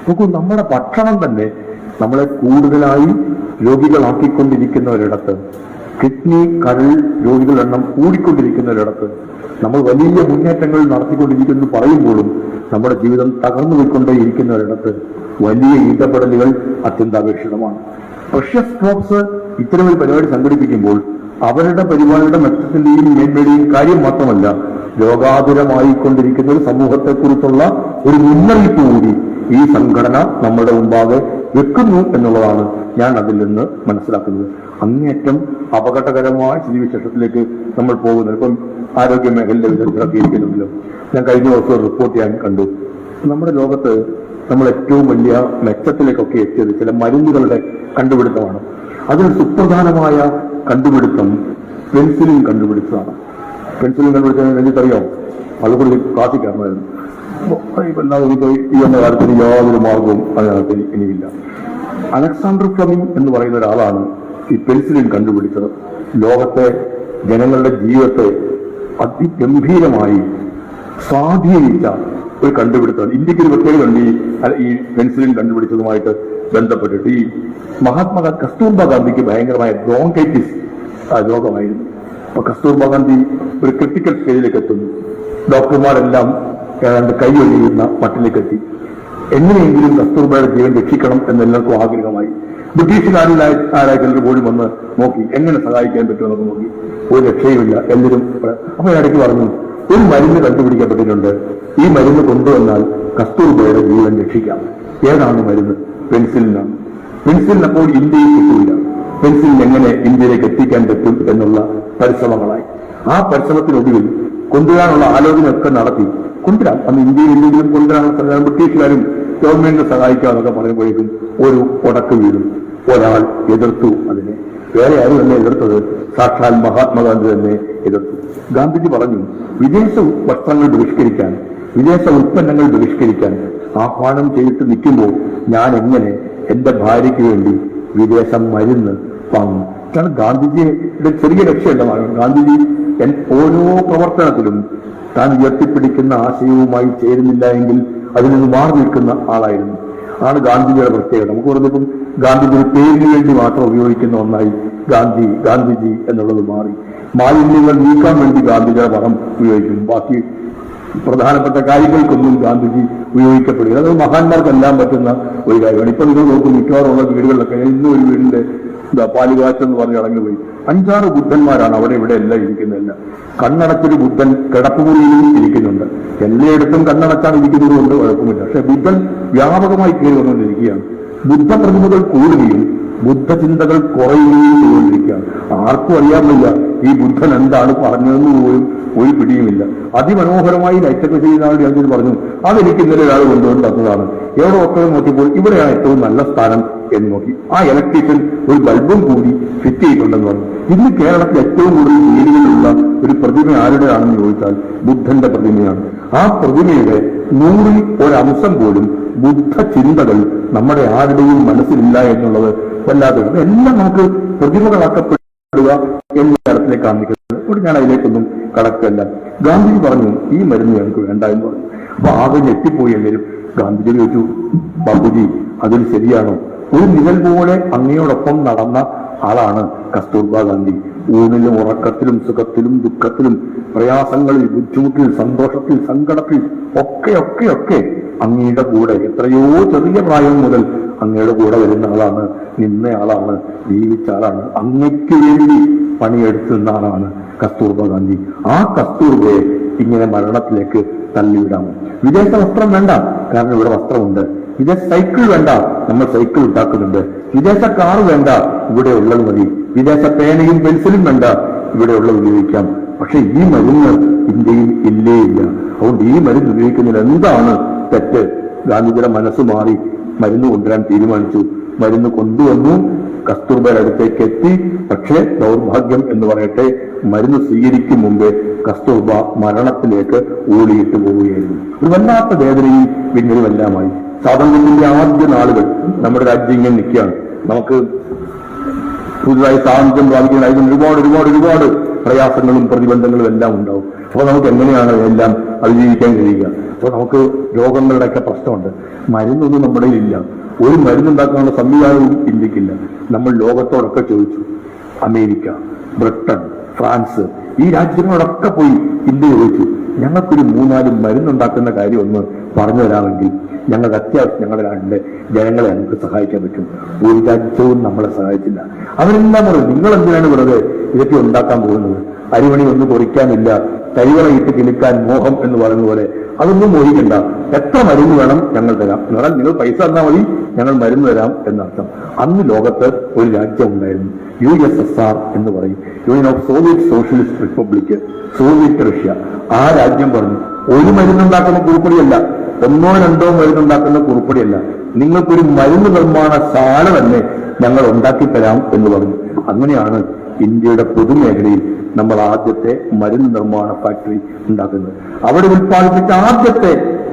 നോക്കൂ, നമ്മുടെ ഭക്ഷണം തന്നെ നമ്മളെ കൂടുതലായി രോഗികളാക്കിക്കൊണ്ടിരിക്കുന്ന ഒരിടത്ത്, കിഡ്നി കരൾ രോഗികളുടെ എണ്ണം കൂടിക്കൊണ്ടിരിക്കുന്ന ഒരിടത്ത് നമ്മൾ വലിയ മുന്നേറ്റങ്ങൾ നടത്തിക്കൊണ്ടിരിക്കുന്നു പറയുമ്പോഴും നമ്മുടെ ജീവിതം തകർന്നു പോയിക്കൊണ്ടേയിരിക്കുന്ന ഒരിടത്ത് വലിയ ഇടപെടലുകൾ അത്യന്താപേക്ഷിതമാണ്. പ്രഷ്യസ് ഡ്രോപ്സ് ഇത്തരമൊരു പരിപാടി സംഘടിപ്പിക്കുമ്പോൾ അവരുടെ പരിപാടിയുടെ മെച്ചത്തിന്റെയും മേന്മയുടെയും കാര്യം മാത്രമല്ല, രോഗാതുരമായിക്കൊണ്ടിരിക്കുന്ന ഒരു സമൂഹത്തെക്കുറിച്ചുള്ള ഒരു മുന്നറിയിപ്പ് കൂടി ഈ സംഘടന നമ്മുടെ മുമ്പാകെ വെക്കുന്നു എന്നുള്ളതാണ് ഞാൻ അതിൽ നിന്ന് മനസ്സിലാക്കുന്നത്. അങ്ങേയറ്റം അപകടകരമായ സ്ഥിതിവിശേഷത്തിലേക്ക് നമ്മൾ പോകുന്നത്. ഇപ്പം ആരോഗ്യ മേഖലയിലെ വിദഗ്ധരൊക്കെ ഇരിക്കുന്നുണ്ടല്ലോ. ഞാൻ കഴിഞ്ഞ ദിവസം റിപ്പോർട്ട് ചെയ്യാൻ കണ്ടു, നമ്മുടെ ലോകത്ത് നമ്മൾ ഏറ്റവും വലിയ മെച്ചത്തിലേക്കൊക്കെ എത്തിയത് ചില മരുന്നുകളുടെ കണ്ടുപിടുത്തമാണ്. അതിൽ സുപ്രധാനമായ കണ്ടുപിടുത്തം പെൻസിലിൻ കണ്ടുപിടിച്ചതാണ്. പെൻസിലിൻ കണ്ടുപിടിച്ചത് എനിക്കറിയാം, അതുകൊണ്ട് ക്ലാസ്സിൽ കയറണമായിരുന്നു. ഈ വന്ന കാര്യത്തിന് യാതൊരു മാർഗവും അതിനകത്ത് ഇനിയില്ല. അലക്സാണ്ടർ ഫ്ലെമിംഗ് എന്ന് പറയുന്ന ഒരാളാണ് ഈ പെൻസിലിൻ കണ്ടുപിടിച്ചത്. ലോകത്തെ ജനങ്ങളുടെ ജീവിതത്തെ അതിഗംഭീരമായി സ്വാധീനിച്ച ഒരു കണ്ടുപിടുത്തമാണ്. ഇന്ത്യക്ക് ഒരു പ്രത്യേകതയുണ്ട് ഈ പെൻസിലിൻ കണ്ടുപിടിച്ചതുമായിട്ട് ബന്ധപ്പെട്ടിട്ട്. ഈ കസ്തൂർബ ഗാന്ധിക്ക് ഭയങ്കരമായ ബ്രോങ്കൈറ്റിസ് രോഗമായിരുന്നു. അപ്പൊ കസ്തൂർബ ഗാന്ധി ഒരു ക്രിട്ടിക്കൽ സ്റ്റേജിലേക്ക് എത്തുന്നു. ഡോക്ടർമാരെല്ലാം ഏതാണ്ട് കൈയൊഴിയുന്ന മട്ടിലേക്ക് എത്തി. എങ്ങനെയെങ്കിലും കസ്തൂർബയുടെ ജീവൻ രക്ഷിക്കണം എന്നെല്ലാവർക്കും ആഗ്രഹമായി. ബ്രിട്ടീഷുകാരിലായ ചിലർ പോലും വന്ന് നോക്കി എങ്ങനെ സഹായിക്കാൻ പറ്റുമെന്നൊക്കെ നോക്കി. ഒരു രക്ഷയുമില്ല. എല്ലാവരും അപ്പൊ ഇടയ്ക്ക് പറഞ്ഞു, ഒരു മരുന്ന് കണ്ടുപിടിക്കപ്പെട്ടിട്ടുണ്ട്, ഈ മരുന്ന് കൊണ്ടുവന്നാൽ കസ്തൂർബയുടെ ജീവൻ രക്ഷിക്കാം. ഏതാണ് മരുന്ന്? പെൻസിലിനാണ്. പെൻസിലിൻ അപ്പോൾ ഇന്ത്യയിൽ കിട്ടില്ല. പെൻസിലിൻ എങ്ങനെ ഇന്ത്യയിലേക്ക് എത്തിക്കാൻ പറ്റും എന്നുള്ള പരിശ്രമങ്ങളായി. ആ പരിശ്രമത്തിനൊടുവിൽ കൊണ്ടുവരാനുള്ള ആലോചനയൊക്കെ നടത്തി. കൊണ്ടുവരാം, അന്ന് ഇന്ത്യയിൽ എന്തെങ്കിലും കൊണ്ടുവരാനുള്ള ബ്രിട്ടീഷുകാരും ഗവൺമെന്റിനെ സഹായിക്കാമെന്നൊക്കെ പറയുമ്പോഴേക്കും ഒരു ഉടക്ക് വീഴും. ഒരാൾ എതിർത്തു അതിനെ. വേറെ ആരും തന്നെ എതിർത്തത്, സാക്ഷാൽ മഹാത്മാഗാന്ധി തന്നെ എതിർത്തു. ഗാന്ധിജി പറഞ്ഞു, വിദേശ വസ്ത്രങ്ങൾ ബഹിഷ്കരിക്കാൻ, വിദേശ ഉൽപ്പന്നങ്ങൾ ബഹിഷ്കരിക്കാൻ ആഹ്വാനം ചെയ്തിട്ട് നിൽക്കുമ്പോൾ ഞാൻ എങ്ങനെ എന്റെ ഭാര്യയ്ക്ക് വേണ്ടി വിദേശ മരുന്ന് വാങ്ങും? കാരണം ഗാന്ധിജിയുടെ ചെറിയ ലക്ഷ്യമല്ല. ഗാന്ധിജി ഓരോ പ്രവർത്തനത്തിലും താൻ ഉയർത്തിപ്പിടിക്കുന്ന ആശയവുമായി ചേരുന്നില്ല എങ്കിൽ അതിൽ നിന്ന് മാറി നിൽക്കുന്ന ആളായിരുന്നു. ആണ് ഗാന്ധിജിയുടെ പ്രത്യേകത. നമുക്ക് പറഞ്ഞപ്പം ഗാന്ധിജി ഒരു പേരിന് വേണ്ടി മാത്രം ഉപയോഗിക്കുന്ന ഒന്നായി ഗാന്ധിജി എന്നുള്ളത് മാറി. മാലിന്യങ്ങൾ നീക്കാൻ വേണ്ടി ഗാന്ധിജിയുടെ പദം ഉപയോഗിക്കും. ബാക്കി പ്രധാനപ്പെട്ട കാര്യങ്ങൾക്കൊന്നും ഗാന്ധിജി ഉപയോഗിക്കപ്പെടുക. അത് മഹാന്മാർക്കെല്ലാം പറ്റുന്ന ഒരു കാര്യമാണ്. ഇപ്പൊ നിങ്ങൾ നോക്കും, മിക്കവാറുള്ള വീടുകളിലൊക്കെ ഇന്നും ഒരു വീടിന്റെ പാലുകാശ് എന്ന് പറഞ്ഞ് അടങ്ങി പോയി 5-6 ബുദ്ധന്മാരാണ് അവിടെ ഇവിടെ എല്ലാം ഇരിക്കുന്നതല്ല. കണ്ണടച്ചൊരു ബുദ്ധൻ കിടപ്പുമുറിയിലും ഇരിക്കുന്നുണ്ട്. എല്ലായിടത്തും കണ്ണടച്ചാണ് ഇരിക്കുന്നത് കൊണ്ട് കുഴപ്പമില്ല. പക്ഷെ ബുദ്ധൻ വ്യാപകമായി കയറി വന്നുകൊണ്ടിരിക്കുകയാണ്. ബുദ്ധ പ്രതിമകൾ കൂടുകയും ബുദ്ധചിന്തകൾ കുറയുകയും ചെയ്തുകൊണ്ടിരിക്കുകയാണ്. ആർക്കും അറിയാൻ വയ്യ ഈ ബുദ്ധൻ എന്താണ് പറഞ്ഞതെന്ന് പോലും ഒരു പിടിയുമില്ല. അതിമനോഹരമായി ലൈറ്റൊക്കെ ചെയ്യുന്ന ആളുടെ ഞാൻ പറഞ്ഞു, അതെനിക്ക് ഇന്നലെ ഒരാൾ കൊണ്ടുവന്ന് തന്നതാണ്. എവിടെ ഒക്കെ നോക്കിയപ്പോൾ ഇവിടെയാണ് ഏറ്റവും നല്ല സ്ഥാനം എന്ന് നോക്കി. ആ ഇലക്ട്രീഷ്യൻ ഒരു ബൾബും കൂടി ഫിറ്റ് ചെയ്തിട്ടുണ്ടെന്ന് പറഞ്ഞു. ഇന്ന് കേരളത്തിൽ ഏറ്റവും കൂടുതൽ വീടുകളിലുള്ള ഒരു പ്രതിമ ആരുടെയാണെന്ന് ചോദിച്ചാൽ ബുദ്ധന്റെ പ്രതിമയാണ്. ആ പ്രതിമയുടെ 100ൽ ഒരംശം പോലും ബുദ്ധ ചിന്തകൾ നമ്മുടെ ആരുടെയും മനസ്സിലില്ല എന്നുള്ളത് വല്ലാതെ. എല്ലാം നമുക്ക് പ്രതിമകളാക്കപ്പെടുക എന്ന തരത്തിലേക്ക് കാണിക്കുന്നത്. ഇവിടെ ഞാൻ അതിലേക്കൊന്നും കടക്കല്ല. ഗാന്ധിജി പറഞ്ഞു ഈ മരുന്ന് ഞങ്ങൾക്ക് വേണ്ട എന്ന് പറഞ്ഞു. അപ്പൊ ആകെ ഞെട്ടിപ്പോയി എല്ലാവരും. ഗാന്ധിജി ചോദിച്ചു, ബാബുജി അതിൽ ശരിയാണോ? ഒരു നിഴൽ പോലെ അങ്ങയോടൊപ്പം നടന്ന ആളാണ് കസ്തൂർബാ ഗാന്ധി. ഊണിലും ഉറക്കത്തിലും സുഖത്തിലും ദുഃഖത്തിലും പ്രയാസങ്ങളിൽ ബുദ്ധിമുട്ടിൽ സന്തോഷത്തിൽ സങ്കടത്തിൽ ഒക്കെ അങ്ങയുടെ കൂടെ എത്രയോ ചെറിയ പ്രായം മുതൽ അങ്ങയുടെ കൂടെ വരുന്ന ആളാണ്, നിന്ന ആളാണ്, ജീവിച്ച ആളാണ്, അങ്ങയ്ക്ക് വേണ്ടി പണിയെടുത്ത് നിന്ന ആളാണ് കസ്തൂർബാ ഗാന്ധി. ആ കസ്തൂർബയെ ഇങ്ങനെ മരണത്തിലേക്ക് തള്ളിവിടാമോ? വിദേശ വസ്ത്രം വേണ്ട, കാരണം ഇവിടെ വസ്ത്രമുണ്ട്. വിദേശ സൈക്കിൾ വേണ്ട, നമ്മൾ സൈക്കിൾ ഉണ്ടാക്കുന്നുണ്ട്. വിദേശ കാർ വേണ്ട, ഇവിടെ ഉള്ളത് മതി. വിദേശ പേനയും പെൻസിലും വേണ്ട, ഇവിടെ ഉള്ളത് ഉപയോഗിക്കാം. പക്ഷെ ഈ മരുന്ന് ഇന്ത്യയിൽ ഇല്ലേ ഇല്ല. അതുകൊണ്ട് ഈ മരുന്ന് ഉപയോഗിക്കുന്നതിൽ എന്താണ് തെറ്റ്? ഗാന്ധിജിയുടെ മനസ്സ് മാറി മരുന്ന് കൊണ്ടുവരാൻ തീരുമാനിച്ചു. മരുന്ന് കൊണ്ടുവന്നു, കസ്തൂർബയുടെ അടുത്തേക്ക് എത്തി. പക്ഷേ ദൗർഭാഗ്യം എന്ന് പറയട്ടെ, മരുന്ന് സ്വീകരിക്കും മുമ്പേ കസ്തൂർബ മരണത്തിലേക്ക് ഓടിയിട്ട് പോവുകയായിരുന്നു. ഒരു വല്ലാത്ത വേദനയും പിന്നീടുമെല്ലാമായി. സ്വാതന്ത്ര്യത്തിന്റെ ആദ്യ നാളുകൾ നമ്മുടെ രാജ്യം ഇങ്ങനെ നിൽക്കുകയാണ്. നമുക്ക് പുതുതായി സ്വാതന്ത്ര്യം പ്രാപിക്കുന്ന ഒരുപാട് പ്രയാസങ്ങളും പ്രതിബന്ധങ്ങളും എല്ലാം ഉണ്ടാവും. അപ്പോൾ നമുക്ക് എങ്ങനെയാണ് എല്ലാം അതിജീവിക്കാൻ കഴിയുക? അപ്പോൾ നമുക്ക് രോഗങ്ങളുടെയൊക്കെ പ്രശ്നമുണ്ട്. മരുന്നൊന്നും നമ്മുടെ ഇല്ല. ഒരു മരുന്നുണ്ടാക്കാനുള്ള സംവിധാനവും ഇന്ത്യക്കില്ല. നമ്മൾ ലോകത്തോടൊക്കെ ചോദിച്ചു. അമേരിക്ക, ബ്രിട്ടൻ, ഫ്രാൻസ്, ഈ രാജ്യങ്ങളോടൊക്കെ പോയി ഇന്ത്യ ചോദിച്ചു, ഞങ്ങൾക്കൊരു 3-4 മരുന്നുണ്ടാക്കുന്ന കാര്യം ഒന്ന് പറഞ്ഞു തരാമെങ്കിൽ ഞങ്ങൾക്ക് അത്യാവശ്യം ഞങ്ങളുടെ നാട്ടിലെ ജനങ്ങളെ ഞങ്ങൾക്ക് സഹായിക്കാൻ പറ്റും. ഒരു രാജ്യവും നമ്മളെ സഹായിച്ചില്ല. അവരെല്ലാം പറയും, നിങ്ങൾ എന്തിനാണ് വെറുതെ ഇതൊക്കെ ഉണ്ടാക്കാൻ പോകുന്നത്? അരിമണി ഒന്നും കുറിക്കാനില്ല, കരിവളയിട്ട് കിളിക്കാൻ മോഹം എന്ന് പറയുന്ന പോലെ അതൊന്നും മോഹിക്കണ്ട. എത്ര മരുന്ന് വേണം ഞങ്ങൾ തരാം. എന്നാൽ നിങ്ങൾ പൈസ തന്നാൽ മതി, ഞങ്ങൾ മരുന്ന് തരാം എന്നർത്ഥം. അന്ന് ലോകത്ത് ഒരു രാജ്യം ഉണ്ടായിരുന്നു, USSR എന്ന് പറയും, union of Soviet socialist republic, Soviet Russia. ആ രാജ്യം പറഞ്ഞു, ഒരു മരുന്നുണ്ടാക്കുന്ന കുറിപ്പടിയല്ല, 1-2 മരുന്നുണ്ടാക്കുന്ന കുറിപ്പടിയല്ല, നിങ്ങൾക്കൊരു മരുന്ന് നിർമ്മാണശാല തന്നെ ഞങ്ങൾ ഉണ്ടാക്കിത്തരാം എന്ന് പറഞ്ഞു. അങ്ങനെയാണ് ഇന്ത്യയുടെ പൊതുമേഖലയിൽ നമ്മൾ ആദ്യത്തെ മരുന്ന് നിർമ്മാണ ഫാക്ടറി ഉണ്ടാക്കുന്നത്. അവിടെ ഉത്പാദിപ്പിച്ച ആദ്യത്തെ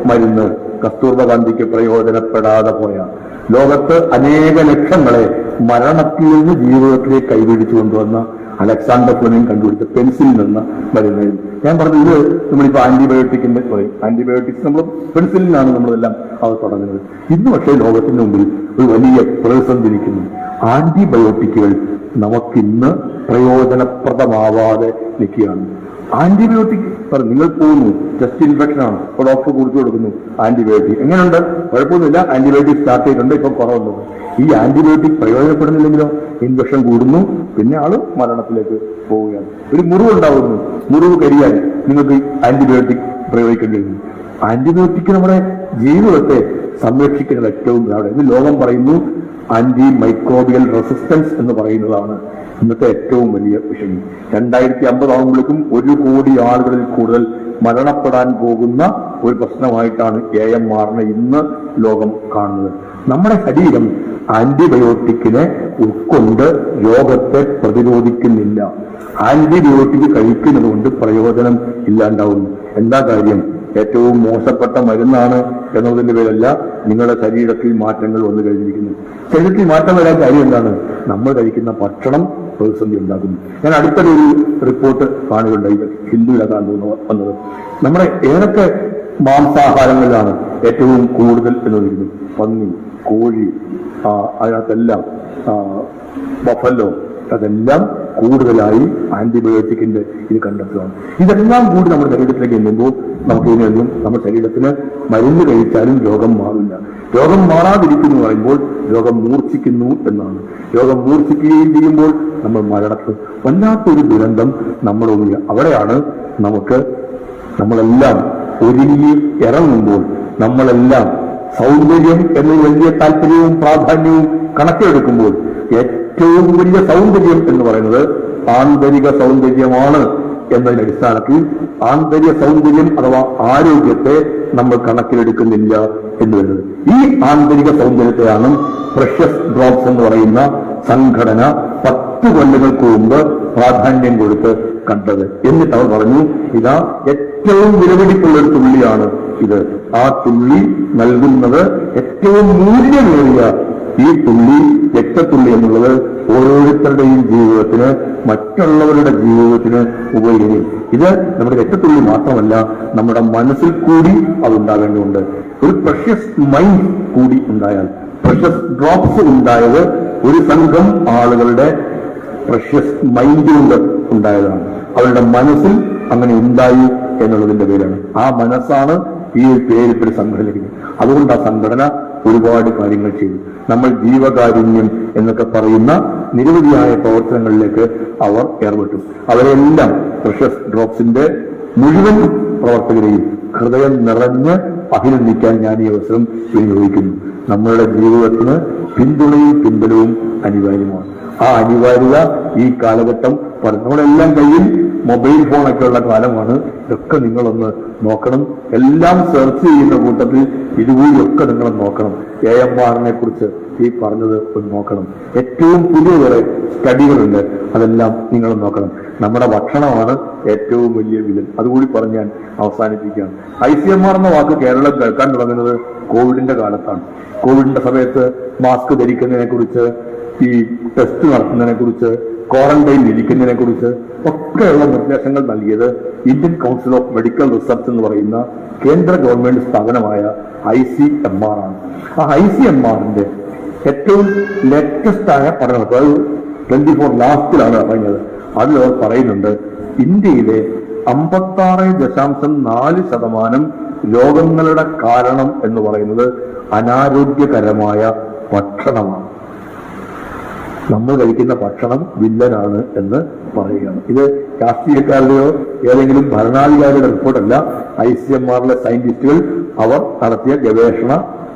മരുന്ന് കസ്തൂർബാ ഗാന്ധിക്ക് പ്രയോജനപ്പെടാതെ പോയ, ലോകത്ത് അനേക ലക്ഷങ്ങളെ മരണത്തിൽ നിന്ന് ജീവിതത്തിലേക്ക് കൈപിടിച്ചു കൊണ്ടുവന്ന അലക്സാണ്ടർ ഫ്ലെമിംഗ് കണ്ടുപിടിച്ച പെൻസിലിൽ നിന്ന് മരുന്നായിരുന്നു. ഞാൻ പറഞ്ഞു, ഇത് നമ്മളിപ്പോ ആന്റിബയോട്ടിക്കിന്റെ പറയും, ആന്റിബയോട്ടിക്സ് നമ്മൾ പെൻസിലിനാണ് നമ്മളെല്ലാം അത് തുടങ്ങുന്നത്. ഇന്ന് പക്ഷേ ലോകത്തിന്റെ മുമ്പിൽ ഒരു വലിയ പ്രതിസന്ധി ഇരിക്കുന്നു. ആന്റിബയോട്ടിക്കുകൾ നമുക്കിന്ന് പ്രയോജനപ്രദമാവാതെ നിൽക്കുകയാണ്. ആന്റിബയോട്ടിക് നിങ്ങൾ പോകുന്നു, ചെസ്റ്റ് ഇൻഫെക്ഷൻ ആണ്, ഇപ്പോൾ ഡോക്ടർ കുറിച്ച് കൊടുക്കുന്നു ആന്റിബയോട്ടിക്. എങ്ങനെയുണ്ട്? കുഴപ്പമൊന്നുമില്ല, ആന്റിബയോട്ടിക് സ്റ്റാർട്ട് ചെയ്തിട്ടുണ്ട്, ഇപ്പം കുറവുണ്ട്. ഈ ആന്റിബയോട്ടിക് പ്രയോജനപ്പെടുന്നില്ലെങ്കിലോ ഇൻഫെക്ഷൻ കൂടുന്നു, പിന്നെ ആള് മരണത്തിലേക്ക് പോവുകയാണ്. ഒരു മുറിവുണ്ടാവുന്നു, മുറിവ് കരിയാൻ നിങ്ങൾക്ക് ആന്റിബയോട്ടിക് പ്രയോഗിക്കേണ്ടി വരുന്നു. ആന്റിബയോട്ടിക് നമ്മുടെ ജീവിതത്തെ സംരക്ഷിക്കുന്നത് ഏറ്റവും അവിടെ ഇത് ലോകം പറയുന്നു ആന്റി മൈക്രോബിയൽ റെസിസ്റ്റൻസ് എന്ന് പറയുന്നതാണ് ഇന്നത്തെ ഏറ്റവും വലിയ വിഷയം. 2050 ആകുമ്പോഴേക്കും 1 കോടി ആളുകളിൽ കൂടുതൽ മരണപ്പെടാൻ പോകുന്ന ഒരു പ്രശ്നമായിട്ടാണ് AMR ഇന്ന് ലോകം കാണുന്നത്. നമ്മുടെ ശരീരം ആന്റിബയോട്ടിക്കിനെ ഉൾക്കൊണ്ട് രോഗത്തെ പ്രതിരോധിക്കുന്നില്ല. ആന്റിബയോട്ടിക് കഴിക്കുന്നത് കൊണ്ട് പ്രയോജനം ഇല്ലാണ്ടാവുന്നു. എന്താ കാര്യം? ഏറ്റവും മോശപ്പെട്ട മരുന്നാണ് എന്നതിന്റെ പേരല്ല, നിങ്ങളുടെ ശരീരത്തിൽ മാറ്റങ്ങൾ വന്നു കഴിഞ്ഞിരിക്കുന്നു. ശരീരത്തിൽ മാറ്റം വരാൻ കാര്യം എന്താണ്? നമ്മൾ കഴിക്കുന്ന ഭക്ഷണം പ്രതിസന്ധി ഉണ്ടാകുന്നു. ഞാൻ അടുത്തൊരു റിപ്പോർട്ട് കാണുകയുണ്ടായി, ഹിന്ദുവിലാണ് വന്നത്. നമ്മുടെ ഏതൊക്കെ മാംസാഹാരങ്ങളിലാണ് ഏറ്റവും കൂടുതൽ എന്ന് പറയുന്നത്? പന്നി, കോഴി, അതിനകത്തെല്ലാം ബഫല്ലോ, അതെല്ലാം കൂടുതലായി ആന്റിബയോട്ടിക്കിന്റെ ഇത് കണ്ടെത്തുകയാണ്. ഇതെല്ലാം കൂടി നമ്മുടെ ശരീരത്തിലേക്ക് എന്നുമ്പോൾ നമുക്ക് ഇതിനൊന്നും നമ്മുടെ ശരീരത്തിന് മരുന്ന് കഴിച്ചാലും രോഗം മാറില്ല. രോഗം മാറാതിരിക്കുന്നു പറയുമ്പോൾ രോഗം മൂർച്ഛിക്കുന്നു എന്നാണ്. രോഗം മൂർച്ഛിക്കുകയും ചെയ്യുമ്പോൾ നമ്മൾ മരണത്തിൽ വല്ലാത്തൊരു ദുരന്തം നമ്മുടെ ഉള്ളിൽ. അവിടെയാണ് നമ്മളെല്ലാം ഒരുങ്ങി ഇറങ്ങുമ്പോൾ നമ്മളെല്ലാം സൗന്ദര്യം എന്ന വലിയ താല്പര്യവും പ്രാധാന്യവും കണക്കിലെടുക്കുമ്പോൾ ഏറ്റവും വലിയ സൗന്ദര്യം എന്ന് പറയുന്നത് ആന്തരിക സൗന്ദര്യമാണ് എന്നതിന്റെ അടിസ്ഥാനത്തിൽ ആന്തരിക സൗന്ദര്യം അഥവാ ആരോഗ്യത്തെ നമ്മൾ കണക്കിലെടുക്കുന്നില്ല എന്ന് വരുന്നത്. ഈ ആന്തരിക സൗന്ദര്യത്തെയാണ് പ്രഷ്യസ് ഡ്രോപ്സ് എന്ന് പറയുന്ന സംഘടന 10 കൊല്ലങ്ങൾക്ക് മുമ്പ് പ്രാധാന്യം കൊടുത്ത് കണ്ടത്. എന്നിട്ട് അവർ പറഞ്ഞു, ഇതാ ഏറ്റവും വിലപിടിപ്പുള്ള ഒരു തുള്ളിയാണ് ഇത്. ആ തുള്ളി നൽകുന്നത് ഏറ്റവും മൂല്യമേറിയ ഈ തുള്ളി, രക്തത്തുള്ളി എന്നുള്ളത് ഓരോരുത്തരുടെയും ജീവിതത്തിന്, മറ്റുള്ളവരുടെ ജീവിതത്തിന് ഉപകരിക്കും. ഇത് നമ്മുടെ രക്തത്തുള്ളി മാത്രമല്ല, നമ്മുടെ മനസ്സിൽ കൂടി അതുണ്ടാകേണ്ടതുണ്ട്. ഒരു പ്രഷ്യസ് മൈൻഡ് കൂടി ഉണ്ടായാൽ, പ്രഷ്യസ് ഡ്രോപ്സ് ഉണ്ടായത് ഒരു സംഘം ആളുകളുടെ പ്രഷ്യസ് മൈൻഡ് കൊണ്ട് ഉണ്ടായതാണ്. അവരുടെ മനസ്സിൽ അങ്ങനെ ഉണ്ടായി എന്നുള്ളതിന്റെ പേരാണ്. ആ മനസ്സാണ് ഈ പേരിൽ സംഘടനയ്ക്ക്. അതുകൊണ്ട് ആ സംഘടന ഒരുപാട് കാര്യങ്ങൾ ചെയ്തു. നമ്മൾ ജീവകാരുണ്യം എന്നൊക്കെ പറയുന്ന നിരവധിയായ പ്രവർത്തനങ്ങളിലേക്ക് അവർ ഏർപ്പെട്ടു. അവരെല്ലാം പ്രഷ്യസ് ഡ്രോപ്സിന്റെ മുഴുവൻ പ്രവർത്തകരെയും ഹൃദയം നിറഞ്ഞ് അഭിനന്ദിക്കാൻ ഞാൻ ഈ അവസരം വിനിയോഗിക്കുന്നു. നമ്മളുടെ ജീവിതത്തിന് പിന്തുണയും പിൻബലവും അനിവാര്യമാണ്. ആ അനിവാര്യത ഈ കാലഘട്ടം നമ്മളെല്ലാം കയ്യിൽ മൊബൈൽ ഫോണൊക്കെ ഉള്ള കാലമാണ്. ഇതൊക്കെ നിങ്ങളൊന്ന് നോക്കണം. എല്ലാം സെർച്ച് ചെയ്യുന്ന കൂട്ടത്തിൽ ഇതുകൂടിയൊക്കെ നിങ്ങൾ നോക്കണം. AMRനെ കുറിച്ച് ഈ പറഞ്ഞത് ഒന്ന് നോക്കണം. ഏറ്റവും പുതിയ കുറെ സ്റ്റഡികളുണ്ട്, അതെല്ലാം നിങ്ങൾ നോക്കണം. നമ്മുടെ ഭക്ഷണമാണ് ഏറ്റവും വലിയ വില്ലൻ. അതുകൂടി പറഞ്ഞ് ഞാൻ അവസാനിപ്പിക്കുകയാണ്. ICMR എന്ന വാക്ക് കേരളം കേൾക്കാൻ തുടങ്ങുന്നത് കോവിഡിന്റെ കാലത്താണ്. കോവിഡിന്റെ സമയത്ത് മാസ്ക് ധരിക്കുന്നതിനെ കുറിച്ച്, ഈ ടെസ്റ്റ് നടത്തുന്നതിനെ കുറിച്ച്, ക്വാറന്റൈൻ ഇരിക്കുന്നതിനെ കുറിച്ച് ഒക്കെയുള്ള നിർദ്ദേശങ്ങൾ നൽകിയത് Indian council of medical research എന്ന് പറയുന്ന കേന്ദ്ര ഗവൺമെന്റ് സ്ഥാപനമായ ICMR ആണ്. ആ ICMRന്റെ ഏറ്റവും ലേറ്റസ്റ്റ് ആയ പഠനം, അത് 24 ലാസ്റ്റിലാണ് പറഞ്ഞത്. അതിലവർ പറയുന്നുണ്ട്, ഇന്ത്യയിലെ 56.4% രോഗങ്ങളുടെ കാരണം എന്ന് പറയുന്നത് അനാരോഗ്യകരമായ ഭക്ഷണമാണ്. നമ്മൾ കഴിക്കുന്ന ഭക്ഷണം വില്ലനാണ് എന്ന് പറയുകയാണ്. ഇത് രാഷ്ട്രീയക്കാരുടെയോ ഏതെങ്കിലും ഭരണാധികാരിയുടെ റിപ്പോർട്ടല്ല. ICMRലെ സയന്റിസ്റ്റുകൾ അവർ നടത്തിയ ഗവേഷണ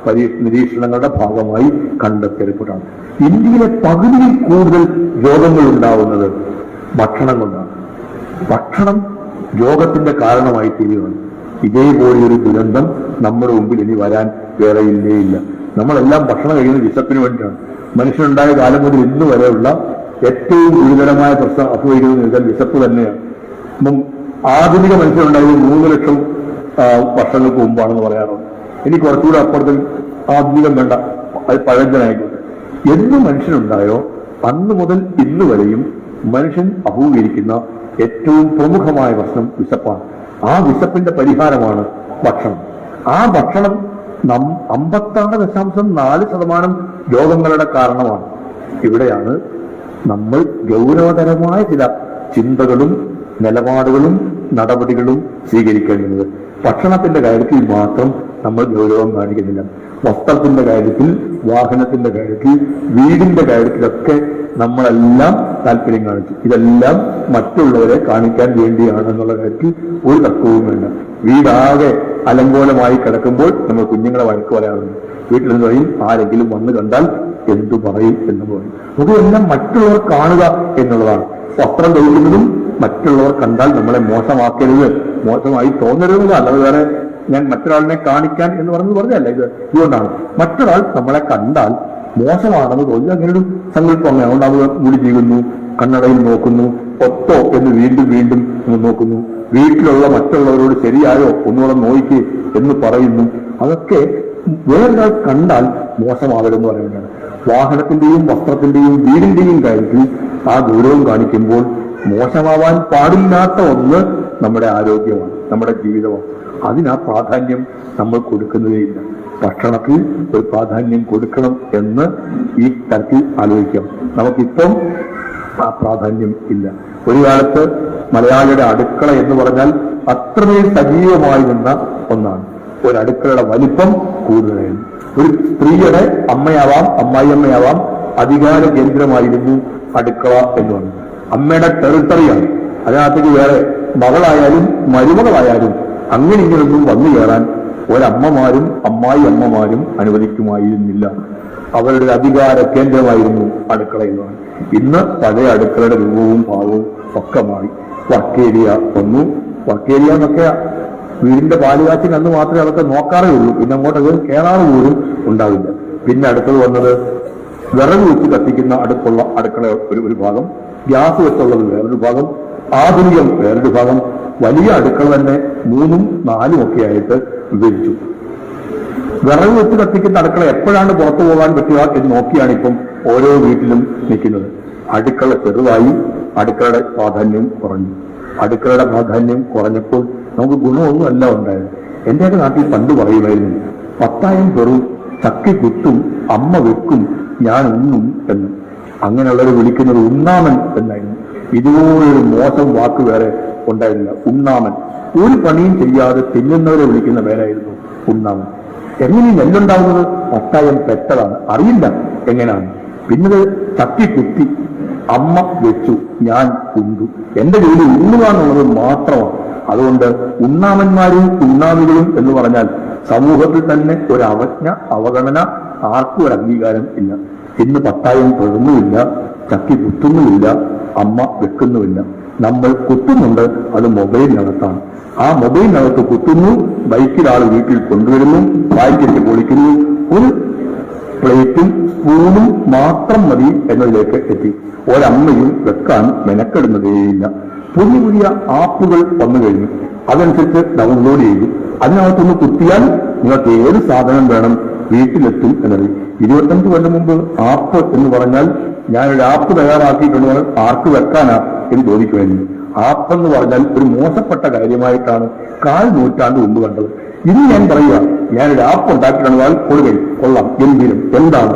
നിരീക്ഷണങ്ങളുടെ ഭാഗമായി കണ്ടെത്തിയ റിപ്പോർട്ടാണ്. ഇന്ത്യയിലെ പകുതിയിൽ കൂടുതൽ രോഗങ്ങൾ ഉണ്ടാവുന്നത് ഭക്ഷണം കൊണ്ടാണ്. ഭക്ഷണം രോഗത്തിന്റെ കാരണമായി തീരുകയാണ്. ഇതേപോലെയൊരു ദുരന്തം നമ്മുടെ മുമ്പിൽ ഇനി വരാൻ വേറെ ഇല്ല. നമ്മളെല്ലാം ഭക്ഷണം കഴിക്കുന്നത് വിശപ്പിന് വേണ്ടിയാണ്. മനുഷ്യനുണ്ടായ കാലം മുതൽ ഇന്ന് വരെയുള്ള ഏറ്റവും ഗുരുതരമായ പ്രശ്നം അസുഖിക്കുന്നത് വിശപ്പ് തന്നെയാണ്. ആധുനിക മനുഷ്യനുണ്ടായത് 3 ലക്ഷം വർഷങ്ങൾക്ക് മുമ്പാണെന്ന് പറയാറുണ്ട്. ഇനി കുറച്ചുകൂടെ അപ്പുറത്തിൽ ആധുനികം വേണ്ട, അത് പഴഞ്ചനായിക്കോട്ടെ. എന്ന് മനുഷ്യനുണ്ടായോ അന്ന് മുതൽ ഇന്ന് വരെയും മനുഷ്യൻ അഭിമുഖീകരിക്കുന്ന ഏറ്റവും പ്രമുഖമായ പ്രശ്നം വിശപ്പാണ്. ആ വിശപ്പിന്റെ പരിഹാരമാണ് ഭക്ഷണം. ആ ഭക്ഷണം 56.4% രോഗങ്ങളുടെ കാരണമാണ്. ഇവിടെയാണ് നമ്മൾ ഗൗരവതരമായ ചില ചിന്തകളും നിലപാടുകളും നടപടികളും സ്വീകരിക്കേണ്ടത്. ഭക്ഷണത്തിന്റെ കാര്യത്തിൽ മാത്രം നമ്മൾ ഗൗരവം കാണിക്കുന്നില്ല. വസ്ത്രത്തിന്റെ കാര്യത്തിൽ, വാഹനത്തിന്റെ കാര്യത്തിൽ, വീടിന്റെ കാര്യത്തിലൊക്കെ നമ്മളെല്ലാം താല്പര്യം കാണിച്ചു. ഇതെല്ലാം മറ്റുള്ളവരെ കാണിക്കാൻ വേണ്ടിയാണ് എന്നുള്ള കാര്യത്തിൽ ഒരു തർക്കവും വേണ്ട. വീടാകെ അലങ്കോലമായി കിടക്കുമ്പോൾ നമ്മൾ കുഞ്ഞുങ്ങളെ വഴക്ക് പറയാറുണ്ട്. വീട്ടിൽ നിന്ന് പറയും, ആരെങ്കിലും വന്ന് കണ്ടാൽ എന്തു പറയും എന്ന് പറയും. ഇതെല്ലാം മറ്റുള്ളവർ കാണുക എന്നുള്ളതാണ്. വസ്ത്രം ധരിക്കുന്നതും മറ്റുള്ളവർ കണ്ടാൽ നമ്മളെ മോശമാക്കരുത്, മോശമായി തോന്നരുത്. അല്ലാതെ വേറെ ഞാൻ മറ്റൊരാളിനെ കാണിക്കാൻ എന്ന് പറഞ്ഞല്ല. ഇതുകൊണ്ടാണ് മറ്റൊരാൾ നമ്മളെ കണ്ടാൽ മോശമാണെന്ന് തോന്നി അങ്ങനൊരു സങ്കല്പം. അങ്ങനെ അതുകൊണ്ട് അവർ മുടി ചെയ്യുന്നു, കണ്ണടയിൽ നോക്കുന്നു, ഒത്തോ എന്ന് വീണ്ടും നോക്കുന്നു. വീട്ടിലുള്ള മറ്റുള്ളവരോട് ശരിയായോ ഒന്നുകൂടെ നോക്കി എന്ന് പറയുന്നു. അതൊക്കെ വേറൊരാൾ കണ്ടാൽ മോശമാകരുതെന്ന് പറയുന്നതാണ്. വാഹനത്തിന്റെയും വസ്ത്രത്തിന്റെയും വീടിന്റെയും കാര്യത്തിൽ ആ ഗൗരവം കാണിക്കുമ്പോൾ മോശമാവാൻ പാടില്ലാത്ത ഒന്ന് നമ്മുടെ ആരോഗ്യമാണ്, നമ്മുടെ ജീവിതമാണ്. അതിനാ പ്രാധാന്യം നമ്മൾ കൊടുക്കുന്നതേയില്ല. ഭക്ഷണത്തിൽ ഒരു പ്രാധാന്യം കൊടുക്കണം എന്ന് ഈ തരത്തിൽ ആലോചിക്കാം. നമുക്കിപ്പം ആ പ്രാധാന്യം ഇല്ല. ഒരു കാലത്ത് മലയാളിയുടെ അടുക്കള എന്ന് പറഞ്ഞാൽ അത്രമേൽ സജീവമായി നിന്ന ഒന്നാണ്. ഒരു അടുക്കളയുടെ വലിപ്പം കൂടുതലായിരുന്നു. ഒരു സ്ത്രീയുടെ അമ്മയാവാം, അമ്മായിയമ്മയാവാം, അധികാര കേന്ദ്രമായിരുന്നു അടുക്കള എന്ന് പറഞ്ഞു. അമ്മയുടെ ടെറിട്ടറിയാണ്. അതിനകത്തേക്ക് വേറെ മകളായാലും മരുമകളായാലും അങ്ങനെ ഇങ്ങനൊന്നും വന്നു കയറാൻ ഒരമ്മമാരും അമ്മായിയമ്മമാരും അനുവദിക്കുമായിരുന്നില്ല. അവരുടെ അധികാര കേന്ദ്രമായിരുന്നു അടുക്കള എന്ന് പറഞ്ഞു. ഇന്ന് പഴയ അടുക്കളയുടെ രൂപവും ഭാവവും ഒക്കെ മാറി. വർക്ക് ഏരിയ വന്നു. വർക്ക് ഏരിയ എന്നൊക്കെ വീടിന്റെ പാലുകാച്ചിന് അന്ന് മാത്രമേ അതൊക്കെ നോക്കാറേ ഉള്ളൂ. പിന്നെ അങ്ങോട്ടത് കയറാറ് പോലും ഉണ്ടാവില്ല. പിന്നെ അടുത്തത് വന്നത് വിറക് വെച്ച് കത്തിക്കുന്ന അടുപ്പുള്ള അടുക്കള ഒരു ഭാഗം, ഗ്യാസ് വെച്ചുള്ളത് വേറൊരു ഭാഗം, ആധുനികം വേറൊരു ഭാഗം. വലിയ അടുക്കള തന്നെ 3ഉം 4ഉം ഒക്കെ ആയിട്ട് വിഭജിച്ചു. വിറക് വെച്ച് കത്തിക്കുന്ന അടുക്കള എപ്പോഴാണ് പുറത്തു പോകാൻ പറ്റുക എന്ന് നോക്കിയാണ് ഇപ്പം ഓരോ വീട്ടിലും നിൽക്കുന്നത്. അടുക്കള ചെറുതായി, അടുക്കളയുടെ പ്രാധാന്യം കുറഞ്ഞു. അടുക്കളയുടെ പ്രാധാന്യം കുറഞ്ഞപ്പോൾ നമുക്ക് ഗുണമൊന്നും അല്ല ഉണ്ടായത്. എന്റെയൊക്കെ നാട്ടിൽ പണ്ട് പറയുമായിരുന്നു, 10,000 പെറും ചക്കി കുത്തും അമ്മ വെക്കും ഞാൻ ഉണ്ണും എന്ന്. അങ്ങനെയുള്ളവർ വിളിക്കുന്നത് ഉണ്ണാമൻ എന്നായിരുന്നു. ഇതുപോലൊരു മോശം വാക്ക് വേറെ ഉണ്ടായിരുന്നില്ല. ഉണ്ണാമൻ. ഒരു പണിയും ചെയ്യാതെ തിന്നുന്നവരെ വിളിക്കുന്ന പേരായിരുന്നു ഉണ്ണാമൻ. എങ്ങനെ നെല്ലുണ്ടാവുന്നത്? 10,000 പെറ്റതാണ്, അറിയില്ല എങ്ങനെയാണ്. പിന്നത് ചക്കി കുത്തി അമ്മ വെച്ചു ഞാൻ ഉണ്ടു. എന്റെ ജോലി ഉണ്ണുക എന്നുള്ളത് മാത്രമാണ്. അതുകൊണ്ട് ഉണ്ണാമന്മാരും ഉണ്ണാമികളും എന്ന് പറഞ്ഞാൽ സമൂഹത്തിൽ തന്നെ ഒരു അവജ്ഞ, അവഗണന, ആർക്കും ഒരു അംഗീകാരം ഇല്ല. ഇന്ന് 10,000 പെറുന്നുമില്ല, ചക്കി കുത്തുന്നുമില്ല, അമ്മ വെക്കുന്നുമില്ല. നമ്മൾ കുത്തുന്നുണ്ട്, അത് മൊബൈലിനകത്താണ്. ആ മൊബൈലിനകത്ത് കുത്തുന്നു, ബൈക്കിൽ ആൾ വീട്ടിൽ കൊണ്ടുവരുന്നു, വായിക്കിട്ട് പൊളിക്കുന്നു, ഒരു പ്ലേറ്റും സ്പൂണും മാത്രം മതി എന്നതിലേക്ക് എത്തി. ഒരമ്മയും വെക്കാൻ മെനക്കെടുന്നതേയില്ല. പുതിയ പുതിയ ആപ്പുകൾ വന്നു കഴിഞ്ഞു. അതനുസരിച്ച് ഡൗൺലോഡ് ചെയ്തു. അതിനകത്തൊന്ന് കുത്തിയാൽ നിങ്ങൾക്ക് ഏത് സാധനം വേണം വീട്ടിലെത്തും എന്നത്. 25 കൊല്ലം മുമ്പ് ആപ്പ് എന്ന് പറഞ്ഞാൽ ഞാനൊരു ആപ്പ് തയ്യാറാക്കിയിട്ടുള്ളത് ആർക്ക് വെക്കാനാ എന്ന് ചോദിക്കുമായിരുന്നു. ആപ്പ് എന്ന് പറഞ്ഞാൽ ഒരു മോശപ്പെട്ട കാര്യമായിട്ടാണ് 1/4 നൂറ്റാണ്ട് മുമ്പ് കണ്ടത്. ഇനി ഞാൻ പറയുക, ഞാനൊരു ആപ്പ് ഉണ്ടാക്കിയിട്ടുള്ളതാൽ കൊടുകൈ കൊള്ളാം, ഗംഭീരം, എന്താണ്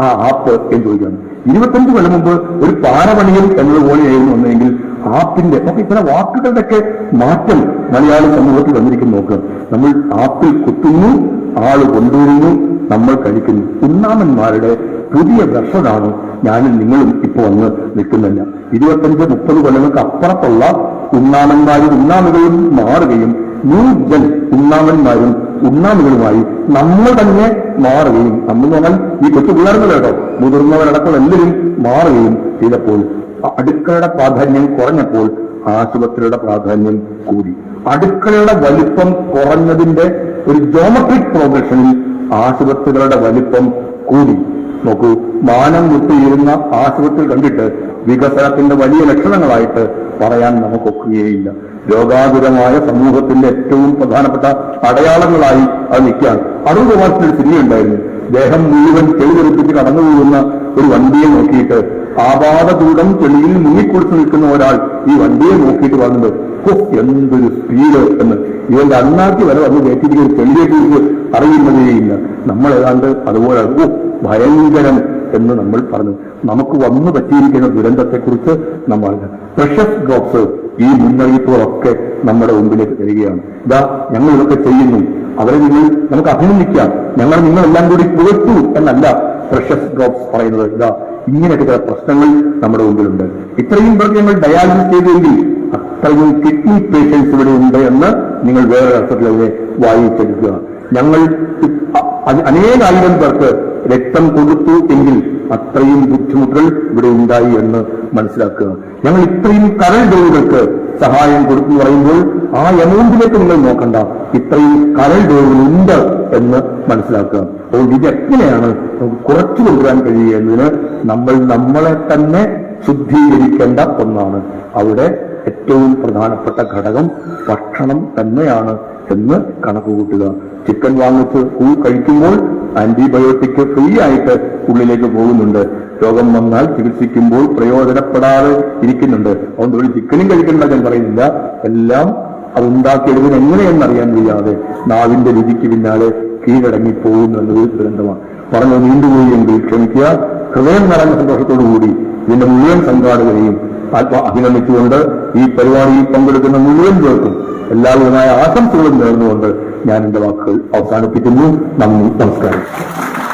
ആ ആപ്പ് എന്ന് ചോദിക്കുകയാണ്. 25 കൊല്ലം മുമ്പ് ഒരു പാറപണിയൽ എന്നതുപോലെയായിരുന്നു വന്നെങ്കിൽ ആപ്പിന്റെ ഇത്ര വാക്കുകളുടെയൊക്കെ മാറ്റം മലയാളി സമൂഹത്തിൽ വന്നിരിക്കുന്നു. നോക്കുക, നമ്മൾ ആപ്പിൽ കുത്തുന്നു, ആള് കൊണ്ടുവരുന്നു, നമ്മൾ കഴിക്കുന്നു. ഉണ്ണാമന്മാരുടെ പുതിയ വെർഷനാണ് ഞാനും നിങ്ങളും ഇപ്പൊ വന്ന് നിൽക്കുന്നില്ല. 25-30 കൊല്ലങ്ങൾക്ക് അപ്പുറത്തുള്ള ഉണ്ണാമന്മാരും ഉണ്ണാമികളും മാറുകയും ന്യൂ ജൻ ഉണ്ണാമന്മാരും ഉണ്ണാമികളുമായി നമ്മൾ തന്നെ മാറുകയും, നമ്മൾ പറഞ്ഞാൽ ഈ കൊച്ചു പിള്ളേർകളോ മുതിർന്നവരടക്കം എല്ലാവരും മാറുകയും ചെയ്തപ്പോൾ അടുക്കളയുടെ പ്രാധാന്യം കുറഞ്ഞപ്പോൾ ആശുപത്രിയുടെ പ്രാധാന്യം കൂടി. അടുക്കളയുടെ വലിപ്പം കുറഞ്ഞതിന്റെ ഒരു ജോമെട്രിക് പ്രോഗ്രഷനിൽ ആശുപത്രികളുടെ വലിപ്പം കൂടി. നോക്കൂ, മാനം വിട്ടുയരുന്ന ആശുപത്രി കണ്ടിട്ട് വികസനത്തിന്റെ വലിയ ലക്ഷണങ്ങളായിട്ട് പറയാൻ നമുക്കൊക്കുകയില്ല. രോഗാതുരമായ സമൂഹത്തിന്റെ ഏറ്റവും പ്രധാനപ്പെട്ട അടയാളങ്ങളായി അത് നിൽക്കുകയാണ്. 60 വർഷത്തിൽ സിനിമയുണ്ടായിരുന്നു. ദേഹം മുഴുവൻ ചെളിതെറിപ്പിച്ച് കടന്നുപോകുന്ന ഒരു വണ്ടിയെ നോക്കിയിട്ട് ആപാദദൂരം ചെളിയിൽ മുങ്ങിക്കുളിച്ച് നിൽക്കുന്ന ഒരാൾ ഈ വണ്ടിയെ നോക്കിയിട്ട് പറഞ്ഞത്, എന്തൊരു സ്പീഡ് എന്ന്. ഇവന്റെ അണ്ണാക്കി വരെ വന്ന് കയറ്റിയിരിക്കുന്ന ചെളിയെ കുറിച്ച് അറിയുന്നതേയില്ല. നമ്മൾ ഏതാണ്ട് അതുപോലെ ഭയങ്കരം എന്ന് നമ്മൾ പറഞ്ഞു. നമുക്ക് വന്നു പറ്റിയിരിക്കുന്ന ദുരന്തത്തെക്കുറിച്ച് നമ്മൾ പ്രഷ്യസ് ഡ്രോപ്സ് ഈ മുന്നറിയിപ്പുകളൊക്കെ നമ്മുടെ മുമ്പിലേക്ക് തരികയാണ്. ഇതാ ഞങ്ങൾ ഇതൊക്കെ ചെയ്യുന്നു, അവരെ നമുക്ക് അഭിനന്ദിക്കാം, നിങ്ങളെല്ലാം കൂടി പുകഴ്ത്തു എന്നല്ല പ്രഷ്യസ് ഡ്രോപ്സ് പറയുന്നത്. ഇതാ ഇങ്ങനെയൊക്കെ ചില പ്രശ്നങ്ങൾ നമ്മുടെ മുമ്പിലുണ്ട്. ഇത്രയും പേർക്ക് ഞങ്ങൾ ഡയാലിസിസ് ചെയ്തെങ്കിൽ അത്രയും കിഡ്നി പേഷ്യൻസ് ഇവിടെ ഉണ്ട് എന്ന് നിങ്ങൾ വേറെ അർത്ഥത്തിൽ അതിനെ വായിച്ചെടുക്കുക. ഞങ്ങൾ അനേകായിരം പേർക്ക് രക്തം കൊടുത്തു എങ്കിൽ അത്രയും ബുദ്ധിമുട്ടുകൾ ഇവിടെ ഉണ്ടായി എന്ന് മനസ്സിലാക്കുക. ഞങ്ങൾ ഇത്രയും കരൾ രോഗികൾക്ക് സഹായം കൊടുത്തു പറയുമ്പോൾ ആ എമൗണ്ടിലേക്ക് നിങ്ങൾ നോക്കണ്ട, ഇത്രയും കരൾ രോഗികളുണ്ട് എന്ന് മനസ്സിലാക്കുക. അതുകൊണ്ട് ഇതെങ്ങനെയാണ് നമുക്ക് കുറച്ചു കൊണ്ടുവരാൻ കഴിയുക എന്നതിന് നമ്മൾ നമ്മളെ തന്നെ ശുദ്ധീകരിക്കേണ്ട ഒന്നാണ്. അവിടെ ഏറ്റവും പ്രധാനപ്പെട്ട ഘടകം ഭക്ഷണം തന്നെയാണ് എന്ന് കണക്ക് കൂട്ടുക. ചിക്കൻ വാങ്ങിച്ച് കഴിക്കുമ്പോൾ ആന്റിബയോട്ടിക് ഫ്രീ ആയിട്ട് ഉള്ളിലേക്ക് പോകുന്നുണ്ട്. രോഗം വന്നാൽ ചികിത്സിക്കുമ്പോൾ പ്രയോജനപ്പെടാതെ ഇരിക്കുന്നുണ്ട്. അതുകൊണ്ട് ഒരു ചിക്കനും കഴിക്കേണ്ട ഞാൻ പറയുന്നില്ല, എല്ലാം അതുണ്ടാക്കിയെടുക്കുന്ന എങ്ങനെയെന്നറിയാൻ വയ്യാതെ നാവിന്റെ രുചിക്ക് പിന്നാലെ കീഴടങ്ങിപ്പോകുന്നു എന്നൊരു ദുരന്തമാണ്. പറഞ്ഞു നീണ്ടുപോയി എങ്കിൽ ക്ഷമിക്കുക. ഹൃദയം നിറഞ്ഞ സന്തോഷത്തോടുകൂടി ഇതിന്റെ മുഴുവൻ സംഘാടകരെയും അഭിനന്ദിച്ചുകൊണ്ട് ഈ പരിപാടിയിൽ പങ്കെടുക്കുന്ന മുഴുവൻ പേർക്കും എല്ലാവിധമായ ആശംസകളും നേർന്നുകൊണ്ട് ഞാൻ എന്റെ വാക്കുകൾ അവസാനിപ്പിക്കുന്നു. നന്ദി, നമസ്കാരം.